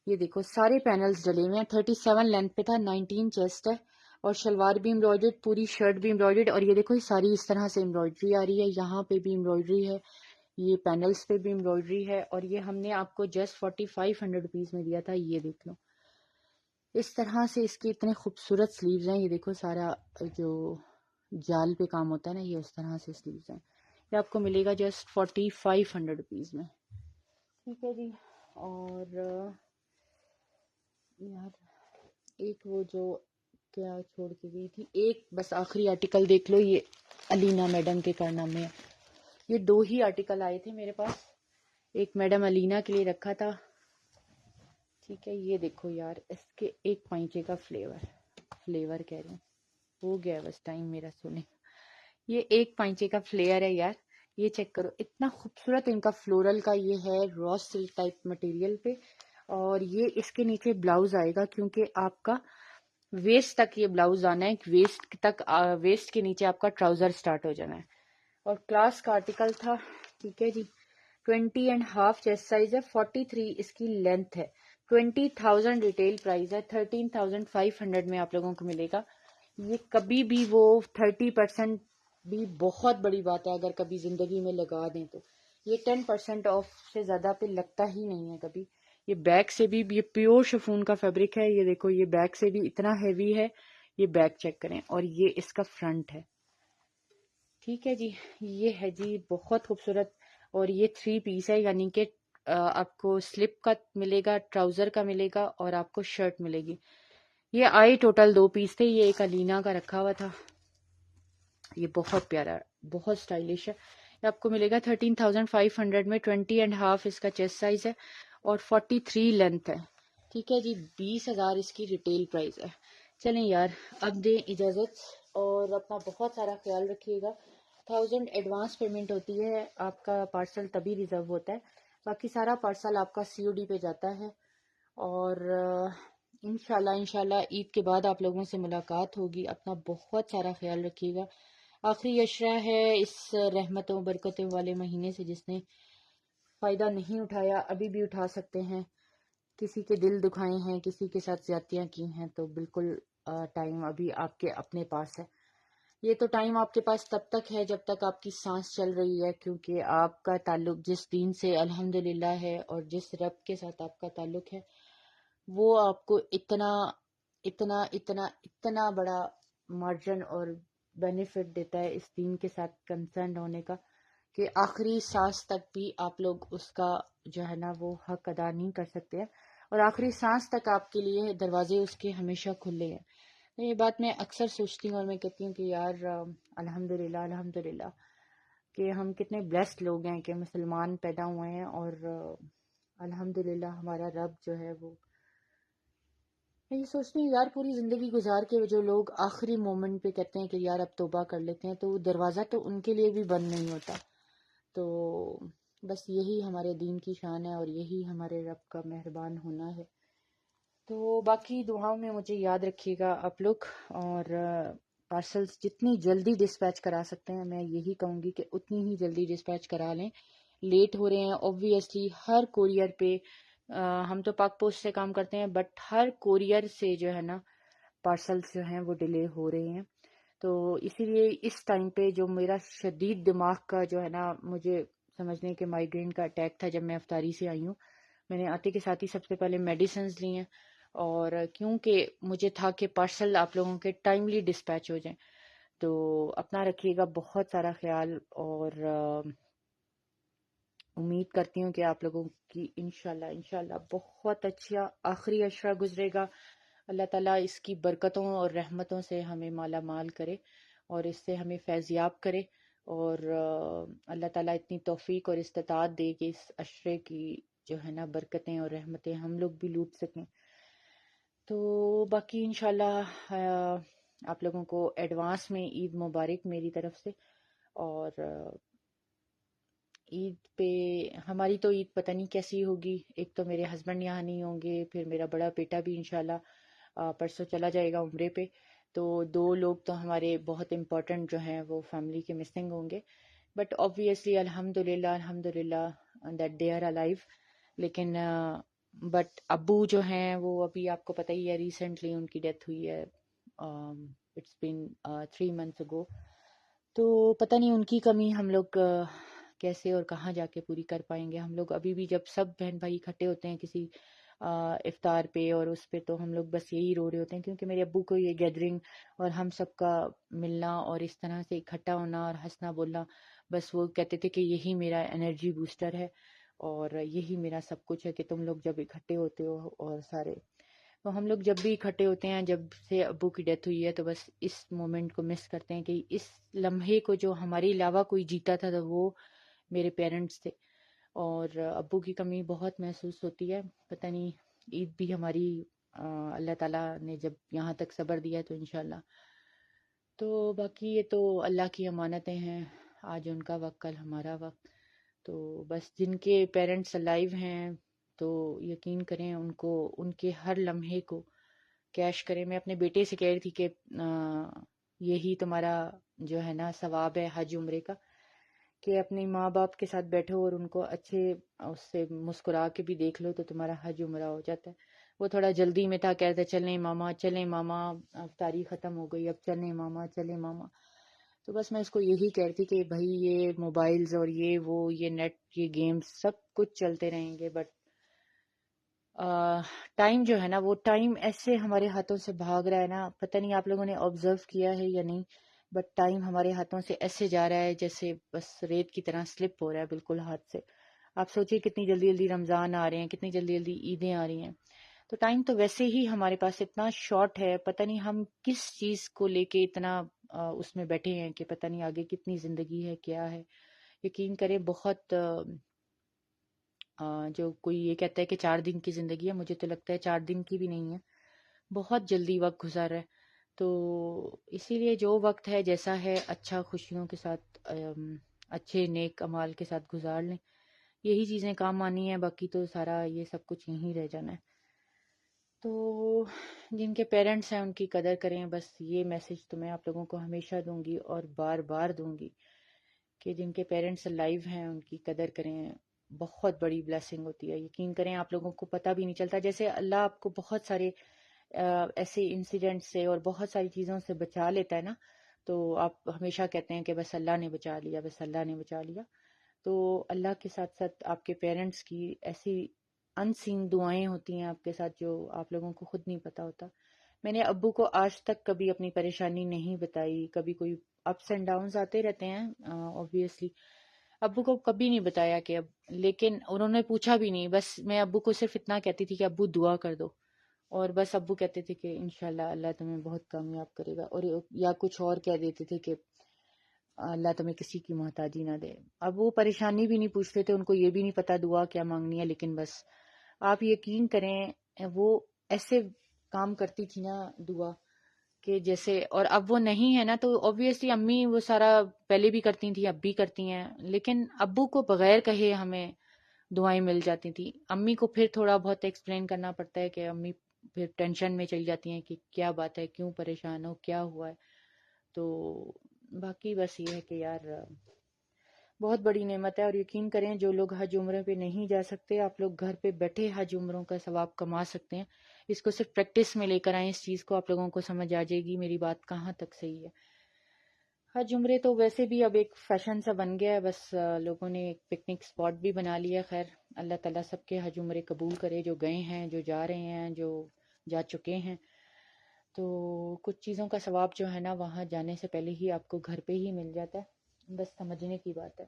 ये देखो सारे पैनल्स डले हुए हैं। 37 लेंथ पे था, 19 चेस्ट है, और शलवार भी एम्ब्रॉयडर्ड, पूरी शर्ट भी एम्ब्रॉयडर्ड। और ये देखो ये सारी इस तरह से एम्ब्रॉयडरी आ रही है, यहाँ पे भी एम्ब्रॉयडरी है, ये पैनल्स पे भी एम्ब्रॉयडरी है, और ये हमने आपको जस्ट 4500 रुपीज में दिया था। ये देख लो इस तरह से इसके इतने खूबसूरत स्लीव्स हैं। ये देखो सारा जो जाल पे काम होता है ना, ये उस तरह से स्लीव्स हैं। ये आपको मिलेगा जस्ट 4500 रुपीज में। ठीक है जी, और यार एक वो जो क्या छोड़ के गई थी, एक बस आखिरी आर्टिकल देख लो, ये अलीना मैडम के कारनामे में। ये 2 ही आर्टिकल आए थे मेरे पास, एक मैडम अलीना के लिए रखा था। ठीक है, ये देखो यार इसके एक पाइंचे का फ्लेवर कह रही हूँ, हो गया बस टाइम मेरा सोने। ये एक पाइंचे का फ्लेयर है यार, ये चेक करो, इतना खूबसूरत इनका फ्लोरल का ये है, रॉ सिल्क टाइप मटेरियल पे। और ये इसके नीचे ब्लाउज आएगा, क्योंकि आपका वेस्ट तक ये ब्लाउज आना है, वेस्ट तक, वेस्ट के नीचे आपका ट्राउजर स्टार्ट हो जाना है। और क्लास का आर्टिकल था। ठीक है जी, 20.5 चेस्ट साइज है, 43 इसकी लेंथ है, 20,000 रिटेल प्राइस है, 13,500 में आप लोगों को मिलेगा। ये कभी भी वो 30% भी बहुत बड़ी बात है, अगर कभी जिंदगी में लगा दें तो। ये 10% ऑफ से ज्यादा पे लगता ही नहीं है कभी। ये बैक से भी, ये प्योर शिफॉन का फैब्रिक है, ये देखो ये बैक से भी इतना हैवी है। ये बैक चेक करें, और ये इसका फ्रंट है। ठीक है जी, ये है जी बहुत खूबसूरत। और ये 3 पीस है, यानी कि आपको स्लिप का मिलेगा, ट्राउजर का मिलेगा, और आपको शर्ट मिलेगी। ये आए टोटल 2 पीस थे, ये एक अलीना का रखा हुआ था। ये बहुत प्यारा, बहुत स्टाइलिश है। ये आपको मिलेगा 13,500 में। 20.5 इसका चेस्ट साइज है और 43 लेंथ है। ठीक है जी, 20,000 इसकी रिटेल प्राइस है। चलें यार, अब दें इजाज़त और अपना बहुत सारा ख्याल रखिएगा। 1000 एडवांस पेमेंट होती है, आपका पार्सल तभी रिजर्व होता है, बाकी सारा पार्सल आपका COD पे जाता है। और इंशाल्लाह ईद के बाद आप लोगों से मुलाकात होगी। अपना बहुत सारा ख्याल रखिएगा। आखिरी अशरा है इस रहमतों बरकतों वाले महीने से, जिसने फ़ायदा नहीं उठाया अभी भी उठा सकते हैं। किसी के दिल दुखाए हैं, किसी के साथ ज्यादतियाँ की हैं, तो बिल्कुल टाइम अभी आपके अपने पास है। ये तो टाइम आपके पास तब तक है जब तक आपकी सांस चल रही है, क्योंकि आपका ताल्लुक जिस दीन से अल्हम्दुलिल्लाह है और जिस रब के साथ आपका ताल्लुक है, वो आपको इतना इतना इतना इतना बड़ा मार्जिन और बेनिफिट देता है इस दीन के साथ कंसर्न होने का, कि आखिरी सांस तक भी आप लोग उसका जो है ना वो हक अदा नहीं कर सकते हैं, और आखिरी सांस तक आपके लिए दरवाजे उसके हमेशा खुले हैं। तो ये बात मैं अक्सर सोचती हूँ और मैं कहती हूँ कि यार अल्हम्दुलिल्लाह अल्हम्दुलिल्लाह कि हम कितने ब्लेस्ड लोग हैं कि मुसलमान पैदा हुए हैं, और अल्हम्दुलिल्लाह हमारा रब जो है वो, मैं ये सोचती हूँ यार, पूरी ज़िंदगी गुजार के जो लोग आखिरी मोमेंट पे कहते हैं कि यार अब तौबा कर लेते हैं, तो दरवाज़ा तो उनके लिए भी बंद नहीं होता। तो बस यही हमारे दीन की शान है और यही हमारे रब का मेहरबान होना है। तो बाकी दुआओं में मुझे याद रखिएगा आप लोग, और पार्सल्स जितनी जल्दी डिस्पैच करा सकते हैं मैं यही कहूँगी कि उतनी ही जल्दी डिस्पैच करा लें। लेट हो रहे हैं ऑब्वियसली हर कोरियर पे, हम तो पाक पोस्ट से काम करते हैं, बट हर कोरियर से जो है ना पार्सल्स जो हैं वो डिले हो रहे हैं। तो इसीलिए इस टाइम पे जो मेरा शदीद दिमाग का जो है ना, मुझे समझने के माइग्रेन का अटैक था जब मैं अफ्तारी से आई हूँ, मैंने आते के साथ ही सबसे पहले मेडिसिन ली हैं, और क्योंकि मुझे था कि पार्सल आप लोगों के टाइमली डिस्पैच हो जाएं। तो अपना रखिएगा बहुत सारा ख्याल, और उम्मीद करती हूँ कि आप लोगों की इंशाल्लाह इंशाल्लाह बहुत अच्छा आखिरी अशरा गुजरेगा। अल्लाह ताला इसकी बरकतों और रहमतों से हमें माला माल करे और इससे हमें फैज़याब करे, और अल्लाह ताला इतनी तौफीक और इस्तिताअत दे कि इस अशरे की जो है ना बरकतें और रहमतें हम लोग भी लूट सकें। तो बाकी इंशाल्लाह आप लोगों को एडवांस में ईद मुबारक मेरी तरफ से। और ईद पे हमारी तो ईद पता नहीं कैसी होगी। एक तो मेरे हस्बैंड यहाँ नहीं होंगे, फिर मेरा बड़ा बेटा भी इंशाल्लाह परसों चला जाएगा उम्रे पे। तो दो लोग तो हमारे बहुत इम्पोर्टेंट जो हैं वो फैमिली के मिसिंग होंगे। बट ऑब्वियसली अल्हम्दुलिल्लाह अल्हम्दुलिल्लाह दैट दे आर अलाइव। लेकिन बट अब्बू जो हैं वो अभी आपको पता ही है, रिसेंटली उनकी डेथ हुई है। इट्स बीन 3 months अगो। तो पता नहीं उनकी कमी हम लोग कैसे और कहाँ जाके पूरी कर पाएंगे। हम लोग अभी भी जब सब बहन भाई इकट्ठे होते हैं किसी इफ्तार पे और उस पे, तो हम लोग बस यही रो रहे होते हैं, क्योंकि मेरे अब्बू को ये गैदरिंग और हम सबका मिलना और इस तरह से इकट्ठा होना और हंसना बोलना, बस वो कहते थे कि यही मेरा एनर्जी बूस्टर है और यही मेरा सब कुछ है कि तुम लोग जब इकट्ठे होते हो। और सारे तो हम लोग जब भी इकट्ठे होते हैं, जब से अब्बू की डेथ हुई है, तो बस इस मोमेंट को मिस करते हैं कि इस लम्हे को जो हमारे अलावा कोई जीता था तो वो मेरे पेरेंट्स थे। और अब्बू की कमी बहुत महसूस होती है। पता नहीं ईद भी हमारी अल्लाह ताला ने जब यहाँ तक सब्र दिया है तो इंशाल्लाह। तो बाकी ये तो अल्लाह की अमानतें हैं, आज उनका वक्त कल हमारा वक्त। तो बस जिनके पेरेंट्स अलाइव हैं तो यकीन करें उनको उनके हर लम्हे को कैश करें। मैं अपने बेटे से कह रही थी कि यही तुम्हारा जो है ना सवाब है हज उम्रे का, कि अपने माँ बाप के साथ बैठो और उनको अच्छे उससे मुस्कुरा के भी देख लो तो तुम्हारा हज उम्रा हो जाता है। वो थोड़ा जल्दी में था, कह रहे थे चलें मामा, अब तारीख ख़त्म हो गई, अब चलें मामा। तो बस मैं उसको यही कह रही थी कि भाई ये मोबाइल्स और ये वो ये नेट ये गेम्स सब कुछ चलते रहेंगे, बट टाइम जो है ना वो टाइम ऐसे हमारे हाथों से भाग रहा है ना, पता नहीं आप लोगों ने ऑब्जर्व किया है या नहीं, बट टाइम हमारे हाथों से ऐसे जा रहा है जैसे बस रेत की तरह स्लिप हो रहा है बिल्कुल हाथ से। आप सोचिए कितनी जल्दी जल्दी रमज़ान आ रहे हैं, कितनी जल्दी जल्दी ईदें आ रही हैं। तो टाइम तो वैसे ही हमारे पास इतना शॉर्ट है, पता नहीं हम किस चीज़ को लेके इतना उसमें बैठे हैं कि पता नहीं आगे कितनी ज़िंदगी है, क्या है। यकीन करें बहुत जो कोई ये कहता है कि 4 दिन की ज़िंदगी है, मुझे तो लगता है 4 दिन की भी नहीं है। बहुत जल्दी वक्त गुजर रहा है। तो इसीलिए जो वक्त है जैसा है, अच्छा खुशियों के साथ अच्छे नेक अमाल के साथ गुजार लें। यही चीज़ें काम आनी है, बाकी तो सारा ये सब कुछ यहीं रह जाना है। तो जिनके पेरेंट्स हैं उनकी कदर करें, बस ये मैसेज तो मैं आप लोगों को हमेशा दूंगी और बार बार दूंगी कि जिनके पेरेंट्स लाइव हैं उनकी कदर करें। बहुत बड़ी ब्लेसिंग होती है, यकीन करें आप लोगों को पता भी नहीं चलता। जैसे अल्लाह आपको बहुत सारे ऐसे इंसिडेंट से और बहुत सारी चीज़ों से बचा लेता है ना, तो आप हमेशा कहते हैं कि बस अल्लाह ने बचा लिया, बस अल्लाह ने बचा लिया। तो अल्लाह के साथ साथ आपके पेरेंट्स की ऐसी अनसीन दुआएं होती हैं आपके साथ जो आप लोगों को खुद नहीं पता होता। मैंने अब्बू को आज तक कभी अपनी परेशानी नहीं बताई। कभी कोई अप्स एंड डाउन्स आते रहते हैं ऑब्वियसली, अब्बू को कभी नहीं बताया कि अब, लेकिन उन्होंने पूछा भी नहीं। बस मैं अब्बू को सिर्फ इतना कहती थी कि अब्बू दुआ कर दो, और बस अब्बू कहते थे कि इंशाल्लाह अल्लाह तुम्हें बहुत कामयाब करेगा, और या कुछ और कह देते थे कि अल्लाह तुम्हें किसी की मोहताजी ना दे। अब वो परेशानी भी नहीं पूछते थे, उनको ये भी नहीं पता दुआ क्या मांगनी है, लेकिन बस आप यकीन करें वो ऐसे काम करती थी ना दुआ कि जैसे, और अब वो नहीं है ना, तो ऑब्वियसली अम्मी वो सारा पहले भी करती थी, अब भी करती हैं, लेकिन अब्बू को बगैर कहे हमें दुआएं मिल जाती थी। अम्मी को फिर थोड़ा बहुत एक्सप्लेन करना पड़ता है कि अम्मी फिर टेंशन में चली जाती हैं कि क्या बात है, क्यों परेशान हो, क्या हुआ है। तो बाकी बस ये है कि यार बहुत बड़ी नेमत है। और यकीन करें जो लोग हज उम्र पे नहीं जा सकते, आप लोग घर पे बैठे हज उम्रों का सवाब कमा सकते हैं। इसको सिर्फ प्रैक्टिस में लेकर आए, इस चीज़ को आप लोगों को समझ आ जाएगी मेरी बात कहाँ तक सही है। हज उम्रे तो वैसे भी अब एक फैशन सा बन गया है, बस लोगों ने एक पिकनिक स्पॉट भी बना लिया। खैर अल्लाह ताला सबके हज उम्रे कबूल करे, जो गए हैं, जो जा रहे हैं, जो जा चुके हैं। तो कुछ चीज़ों का सवाब जो है ना वहाँ जाने से पहले ही आपको घर पे ही मिल जाता है, बस समझने की बात है।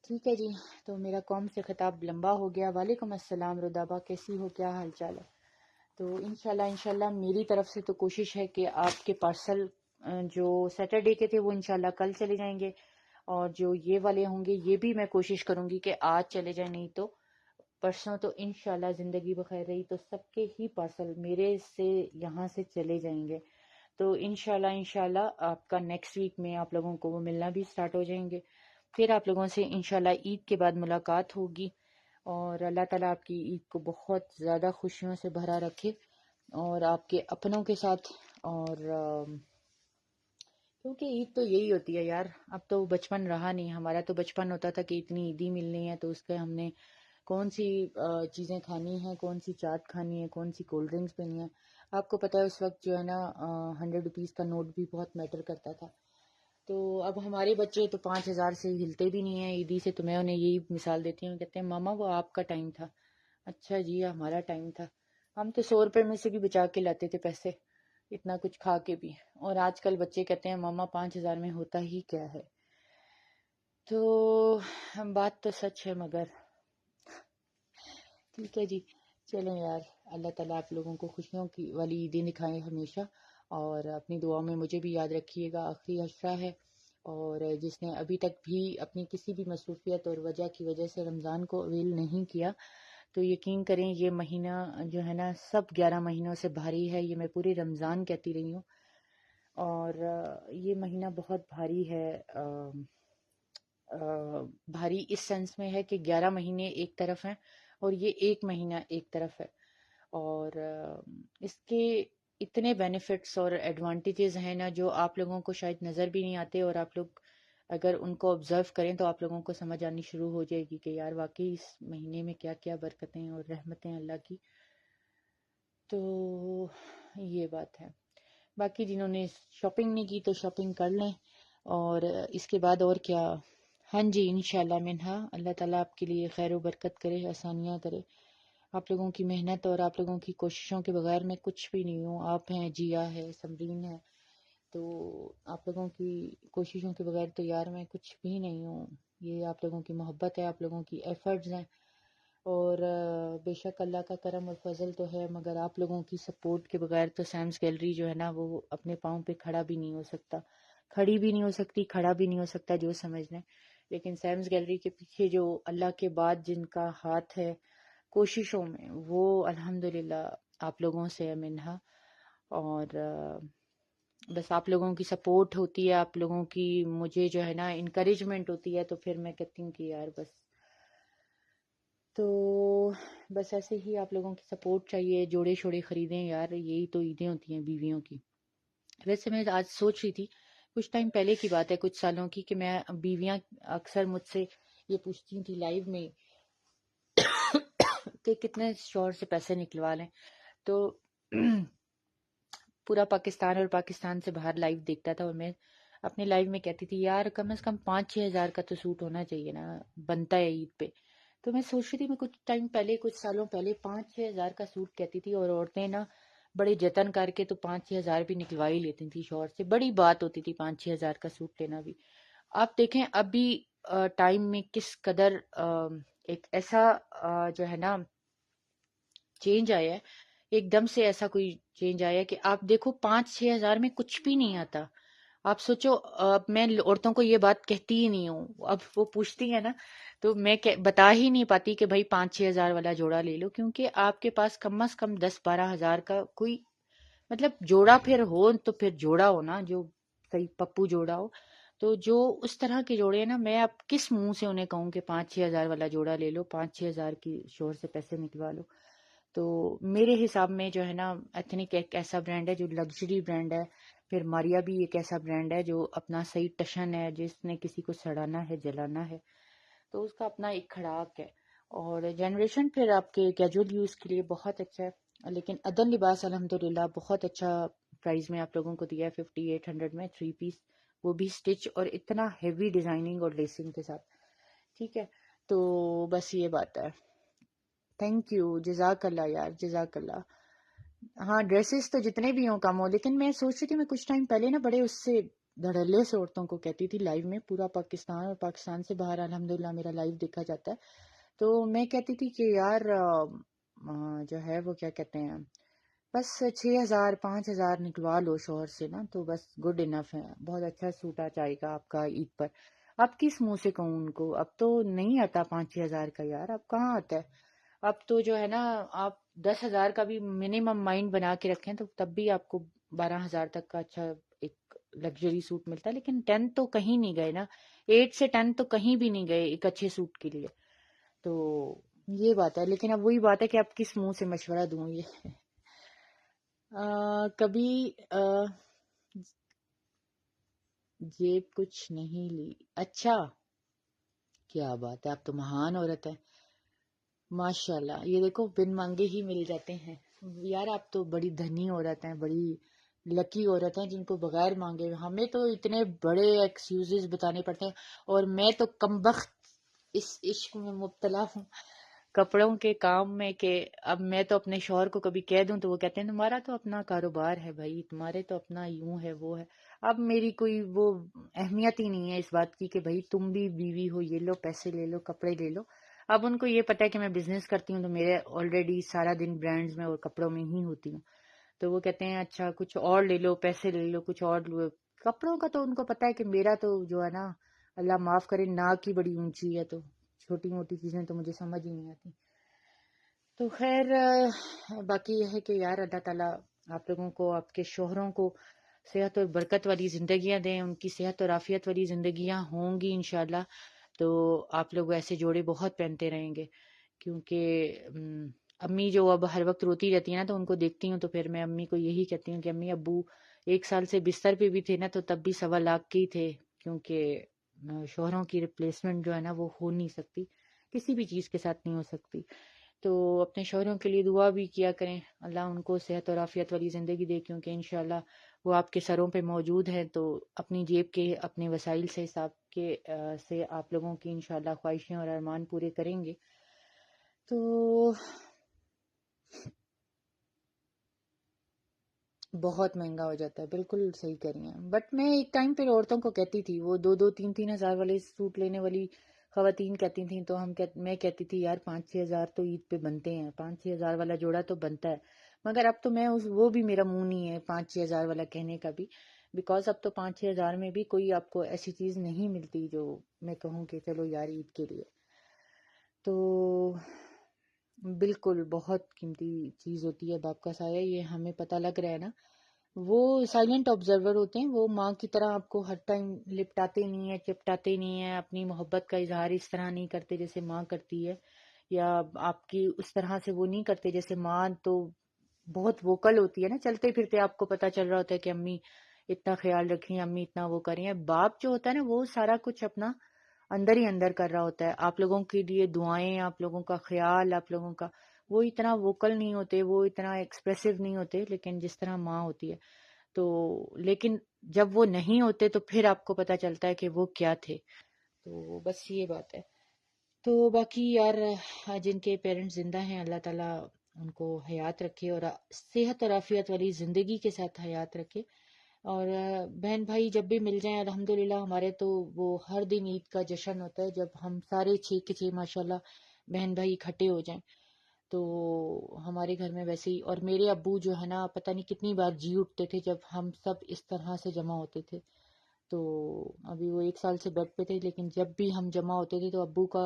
ठीक है जी, तो मेरा कौम से खिताब लंबा हो गया। वालेकुम अस्सलाम रुदाबा, कैसी हो, क्या हाल चाल है। तो इंशाल्लाह मेरी तरफ से तो कोशिश है कि आपके पार्सल जो सैटरडे के थे वो इंशाल्लाह कल चले जाएंगे, और जो ये वाले होंगे ये भी मैं कोशिश करूंगी कि आज चले जाए, नहीं तो परसों। तो इंशाल्लाह ज़िंदगी बखैर रही तो सबके ही पार्सल मेरे से यहाँ से चले जाएंगे। तो इंशाल्लाह आपका नेक्स्ट वीक में आप लोगों को वो मिलना भी स्टार्ट हो जाएंगे। फिर आप लोगों से इंशाल्लाह ईद के बाद मुलाकात होगी, और अल्लाह ताला आपकी ईद को बहुत ज़्यादा खुशियों से भरा रखे, और आपके अपनों के साथ। और क्योंकि ईद तो यही होती है यार, अब तो बचपन रहा नहीं। हमारा तो बचपन होता था कि इतनी ईदी मिलनी है तो उसके हमने कौन सी चीज़ें खानी है, कौन सी चाट खानी है, कौन सी कोल्ड ड्रिंक्स पीनी है। आपको पता है उस वक्त जो है ना 100 रुपीज़ का नोट भी बहुत मैटर करता था। तो अब हमारे बच्चे तो 5,000 से हिलते भी नहीं है ईदी से। तो मैं उन्हें यही मिसाल देती हूँ, कहते हैं मामा वो आपका टाइम था। अच्छा जी, हमारा टाइम था, हम तो 100 रुपए में से भी बचा के लाते थे पैसे, इतना कुछ खा के भी। और आजकल बच्चे कहते हैं मामा 5,000 में होता ही क्या है। तो बात तो सच है, मगर ठीक है जी। चलें यार, अल्लाह ताला आप लोगों को खुशियों की वाली ईदें दिखाएं हमेशा, और अपनी दुआओं में मुझे भी याद रखिएगा। आखिरी अशरा है, और जिसने अभी तक भी अपनी किसी भी मसरूफियत और वजह की वजह से रमज़ान को अवेल नहीं किया, तो यकीन करें ये महीना जो है ना सब 11 महीनों से भारी है। ये मैं पूरे रमज़ान कहती रही हूँ, और ये महीना बहुत भारी है। भारी इस सेंस में है कि 11 महीने एक तरफ हैं और ये एक महीना एक तरफ है। और इसके इतने बेनिफिट्स और एडवांटेजेस हैं ना जो आप लोगों को शायद नज़र भी नहीं आते, और आप लोग अगर उनको ऑब्जर्व करें तो आप लोगों को समझ आनी शुरू हो जाएगी कि यार वाकई इस महीने में क्या क्या बरकतें और रहमतें अल्लाह की। तो ये बात है। बाकी जिन्होंने शॉपिंग नहीं की तो शॉपिंग कर लें, और इसके बाद और क्या। हाँ जी, इंशाल्लाह मिन्हा, अल्लाह ताला आपके लिए खैर बरकत करे, आसानियाँ करे। आप लोगों की मेहनत और आप लोगों की कोशिशों के बगैर मैं कुछ भी नहीं हूँ। आप हैं, जिया है, समरीन है, तो आप लोगों की कोशिशों के बगैर तो यार मैं कुछ भी नहीं हूँ। ये आप लोगों की मोहब्बत है, आप लोगों की एफर्ट्स हैं। और बेशक अल्लाह का करम और फजल तो है, मगर आप लोगों की सपोर्ट के बगैर तो सैम्स गैलरी जो है ना वो अपने पाँव पे खड़ा भी नहीं हो सकता। खड़ी भी नहीं हो सकती, खड़ा भी नहीं हो सकता, जो समझ लें। लेकिन सैम्स गैलरी के पीछे जो अल्लाह के बाद जिनका हाथ है कोशिशों में, वो अल्हम्दुलिल्लाह आप लोगों से है मिन्हा। और बस आप लोगों की सपोर्ट होती है, आप लोगों की मुझे जो है ना इनकरेजमेंट होती है, तो फिर मैं कहती हूँ कि यार बस ऐसे ही आप लोगों की सपोर्ट चाहिए। जोड़े शोड़े खरीदें यार, यही तो ईदें होती हैं बीवियों की। वैसे मैं आज सोच रही थी, कुछ टाइम पहले की बात है, कुछ सालों की, कि मैं बीवियां अक्सर मुझसे ये पूछती थी लाइव में कि कितने शौहर से पैसे निकलवा लें। तो पूरा पाकिस्तान और पाकिस्तान से बाहर लाइव देखता था, और मैं अपने लाइव में कहती थी यार कम से कम 5-6 हज़ार का तो सूट होना चाहिए ना, बनता है ईद पे। तो मैं सोच रही थी, मैं कुछ टाइम पहले, कुछ सालों पहले 5-6 हज़ार का सूट कहती थी, और औरतें ना बड़े जतन करके तो 5-6 हज़ार भी निकलवा ही लेती थी शौहर से। बड़ी बात होती थी 5-6 हज़ार का सूट लेना भी। आप देखें अभी टाइम में किस कदर एक ऐसा जो है ना चेंज आया है, एकदम से ऐसा कोई चेंज आया है कि आप देखो 5-6 हज़ार में कुछ भी नहीं आता। आप सोचो, अब मैं औरतों को ये बात कहती ही नहीं हूँ, अब वो पूछती है ना, तो मैं बता ही नहीं पाती कि भाई 5-6 हज़ार वाला जोड़ा ले लो, क्योंकि आपके पास कम से कम 10-12 हज़ार का कोई मतलब जोड़ा फिर हो, तो फिर जोड़ा हो ना जो सही पप्पू जोड़ा हो। तो जो उस तरह के जोड़े हैं ना, मैं अब किस मुंह से उन्हें कहूँ कि 5-6 हज़ार वाला जोड़ा ले लो, 5-6 हज़ार की शोर से पैसे निकलवा लो। तो मेरे हिसाब में जो है ना, एथनिक एक ऐसा ब्रांड है जो लग्जरी ब्रांड है। फिर मारिया भी एक ऐसा ब्रांड है जो अपना सही टशन है, जिसने किसी को सड़ाना है, जलाना है, तो उसका अपना एक खड़ाक है। और जनरेशन फिर आपके कैजुअल यूज़ के लिए बहुत अच्छा है। लेकिन अदन लिबास अल्हम्दुलिल्लाह बहुत अच्छा प्राइस में आप लोगों को दिया है, 5800 में 3 पीस, वो भी स्टिच और इतना हेवी डिजाइनिंग और लेसिंग के साथ। ठीक है, तो बस ये बात है। थैंक यू, जजाकल्ला यार, जजाकल्ला। हाँ, ड्रेसेस तो जितने भी हों कम हो, लेकिन मैं सोच रही थी, मैं कुछ टाइम पहले ना बड़े उससे धड़ल्ले से औरतों को कहती थी लाइव में, पूरा पाकिस्तान और पाकिस्तान से बाहर अल्हम्दुलिल्लाह मेरा लाइव देखा जाता है। तो मैं कहती थी कि यार जो है वो क्या कहते हैं, बस 6 हज़ार 5 हज़ार निकलवा लो शोहर से ना, तो बस गुड इनफ है, बहुत अच्छा सूट आ जाएगा आपका ईद पर। अब किस मुंह से कहूँ उनको, अब तो नहीं आता 5-6 हज़ार का यार, अब कहाँ आता है। अब तो जो है ना, आप 10 हज़ार का भी मिनिमम माइंड बना के रखें तो तब भी आपको 12 हज़ार तक का अच्छा एक लग्जरी सूट मिलता है। लेकिन 10 तो कहीं नहीं गए ना, 8 से 10 तो कहीं भी नहीं गए एक अच्छे सूट के लिए। तो ये बात है। लेकिन अब वही बात है कि अब किस मुंह से मशवरा दूं ये। कभी जेब कुछ नहीं ली, अच्छा, क्या बात है, आप तो महान औरत है, माशाल्लाह। ये देखो बिन मांगे ही मिल जाते हैं यार, आप तो बड़ी धनी औरत हैं, बड़ी लकी औरत हैं जिनको बगैर मांगे, हमें तो इतने बड़े एक्सक्यूजेस बताने पड़ते हैं। और मैं तो कमबख्त इस इश्क में मुब्तला हूँ कपड़ों के काम में, कि अब मैं तो अपने शौहर को कभी कह दूं तो वो कहते हैं तुम्हारा तो अपना कारोबार है भाई, तुम्हारे तो अपना यूं है वो है। अब मेरी कोई वो अहमियत ही नहीं है इस बात की कि भाई तुम भी बीवी हो, ये लो पैसे ले लो, कपड़े ले लो। अब उनको ये पता है कि मैं बिजनेस करती हूँ, तो मेरे ऑलरेडी सारा दिन ब्रांड्स में और कपड़ों में ही होती हूँ। तो वो कहते हैं अच्छा कुछ और ले लो, पैसे ले लो, कुछ और लो। कपड़ों का तो उनको पता है कि मेरा तो जो है ना, अल्लाह माफ करे, नाक की बड़ी ऊंची है, तो छोटी मोटी चीजें तो मुझे समझ ही नहीं आती। तो खैर बाकी यह है कि यार अल्लाह ताला आप लोगों को, आपके शोहरों को सेहत और बरकत वाली जिंदगियां दें, उनकी सेहत और आफियत वाली जिंदगियां होंगी इंशाल्लाह। तो आप लोग ऐसे जोड़े बहुत पहनते रहेंगे, क्योंकि अम्मी जो अब हर वक्त रोती रहती है ना, तो उनको देखती हूँ तो फिर मैं अम्मी को यही कहती हूँ कि अम्मी अब्बू 1 साल से बिस्तर पे भी थे ना, तो तब भी 1.25 लाख के ही थे, क्योंकि शोहरों की रिप्लेसमेंट जो है ना वो हो नहीं सकती, किसी भी चीज़ के साथ नहीं हो सकती। तो अपने शौहरों के लिए दुआ भी किया करें, अल्लाह उनको सेहत और आफियत वाली ज़िंदगी दे, क्योंकि इंशाल्लाह वो आपके सरों पे मौजूद है। तो अपनी जेब के अपने वसाइल से हिसाब के से आप लोगों की इंशाल्लाह ख्वाहिशें और अरमान पूरे करेंगे। तो बहुत महंगा हो जाता है, बिल्कुल सही कह रही हैं। बट मैं एक टाइम पे औरतों को कहती थी, वो 2-2 3-3 हज़ार वाले सूट लेने वाली खवातीन कहती थी, तो मैं कहती थी यार 5-6 हज़ार तो ईद पे बनते हैं, 5-6 हज़ार वाला जोड़ा तो बनता है। मगर अब तो मैं उस वो भी मेरा मुंह नहीं है 5-6 हज़ार वाला कहने का भी। बिकॉज अब तो 5-6 हज़ार में भी कोई आपको ऐसी चीज़ नहीं मिलती जो मैं कहूँ कि चलो यार ईद के लिए। तो बिल्कुल बहुत कीमती चीज़ होती है बाप का साया, ये हमें पता लग रहा है ना। वो साइलेंट ऑब्जर्वर होते हैं, वो माँ की तरह आपको हर टाइम लिपटाते नहीं है, चिपटाते नहीं है, अपनी मोहब्बत का इजहार इस तरह नहीं करते जैसे माँ करती है, या आपकी उस तरह से वो नहीं करते जैसे माँ तो बहुत वोकल होती है ना, चलते फिरते आपको पता चल रहा होता है कि अम्मी इतना ख्याल रखी, अम्मी इतना वो करी है। बाप जो होता है ना वो सारा कुछ अपना अंदर ही अंदर कर रहा होता है, आप लोगों के लिए दुआएं, आप लोगों का ख्याल, आप लोगों का, वो इतना वोकल नहीं होते, वो इतना एक्सप्रेसिव नहीं होते, लेकिन जिस तरह माँ होती है। तो लेकिन जब वो नहीं होते तो फिर आपको पता चलता है कि वो क्या थे। तो बस ये बात है। तो बाकी यार जिनके पेरेंट्स जिंदा हैं अल्लाह ताला उनको हयात रखे और सेहत और आफियत वाली ज़िंदगी के साथ हयात रखे। और बहन भाई जब भी मिल जाएं अल्हम्दुलिल्लाह, हमारे तो वो हर दिन ईद का जश्न होता है जब हम सारे 6 के 6 माशाल्लाह बहन भाई इकट्ठे हो जाएं। तो हमारे घर में वैसे ही, और मेरे अब्बू जो है ना पता नहीं कितनी बार जी उठते थे जब हम सब इस तरह से जमा होते थे। तो अभी वो 1 साल से बेड पे थे, लेकिन जब भी हम जमा होते थे तो अब्बू का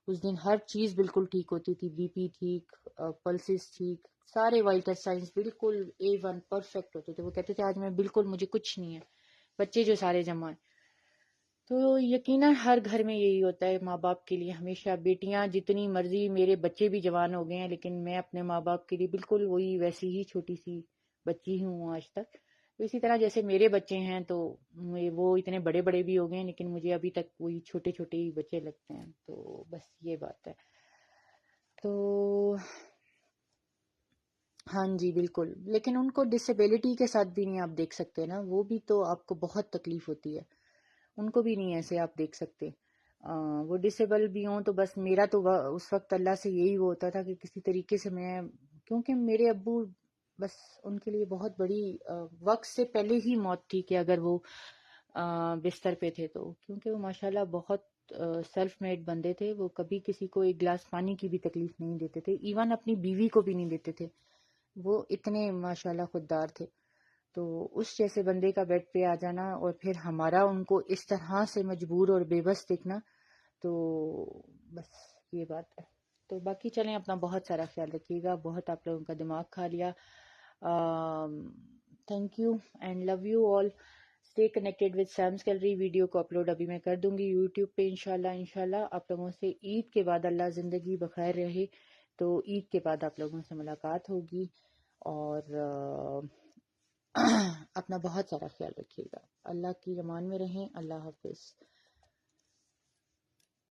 उस दिन हर चीज़ बिल्कुल ठीक होती थी, बीपी ठीक, पल्सेस ठीक, सारे वाइटल साइंस बिल्कुल A1 परफेक्ट होते थे। वो कहते थे आज मैं बिल्कुल, मुझे कुछ नहीं है, बच्चे जो सारे जमा हैं। तो यकीनन हर घर में यही होता है माँ बाप के लिए हमेशा। बेटियां जितनी मर्जी, मेरे बच्चे भी जवान हो गए हैं लेकिन मैं अपने माँ बाप के लिए बिल्कुल वही वैसी ही छोटी सी बच्ची ही हूँ आज तक। तो इसी तरह जैसे मेरे बच्चे हैं तो वो इतने बड़े बड़े भी हो गए हैं लेकिन मुझे अभी तक वही छोटे छोटे ही बच्चे लगते हैं। तो बस ये बात है। तो हाँ जी बिल्कुल, लेकिन उनको डिसेबिलिटी के साथ भी नहीं आप देख सकते ना, वो भी तो आपको बहुत तकलीफ होती है, उनको भी नहीं ऐसे आप देख सकते। वो डिसेबल भी हों तो बस मेरा तो उस वक्त अल्लाह से यही वो होता था कि किसी तरीके से मैं, क्योंकि मेरे अब्बू बस उनके लिए बहुत बड़ी वक्त से पहले ही मौत थी कि अगर वो बिस्तर पे थे तो, क्योंकि वो माशाल्लाह बहुत सेल्फ मेड बंदे थे। वो कभी किसी को एक गिलास पानी की भी तकलीफ नहीं देते थे, इवन अपनी बीवी को भी नहीं देते थे, वो इतने माशाल्लाह खुददार थे। तो उस जैसे बंदे का बेड पे आ जाना और फिर हमारा उनको इस तरह से मजबूर और बेबस दिखना, तो बस ये बात है। तो बाकी चलें, अपना बहुत सारा ख्याल रखिएगा, बहुत आप लोगों का दिमाग खा लिया। Thank you and love you all. Stay connected with Sam's gallery. Video को अपलोड अभी मैं कर दूंगी यूट्यूब पे इंशाल्लाह। इंशाल्लाह आप लोगों से ईद के बाद, अल्लाह ज़िंदगी बखैर रहे तो ईद के बाद आप लोगों से मुलाकात होगी। और अपना बहुत सारा ख्याल रखिएगा। अल्लाह की अमान में रहें। अल्लाह हाफिज़।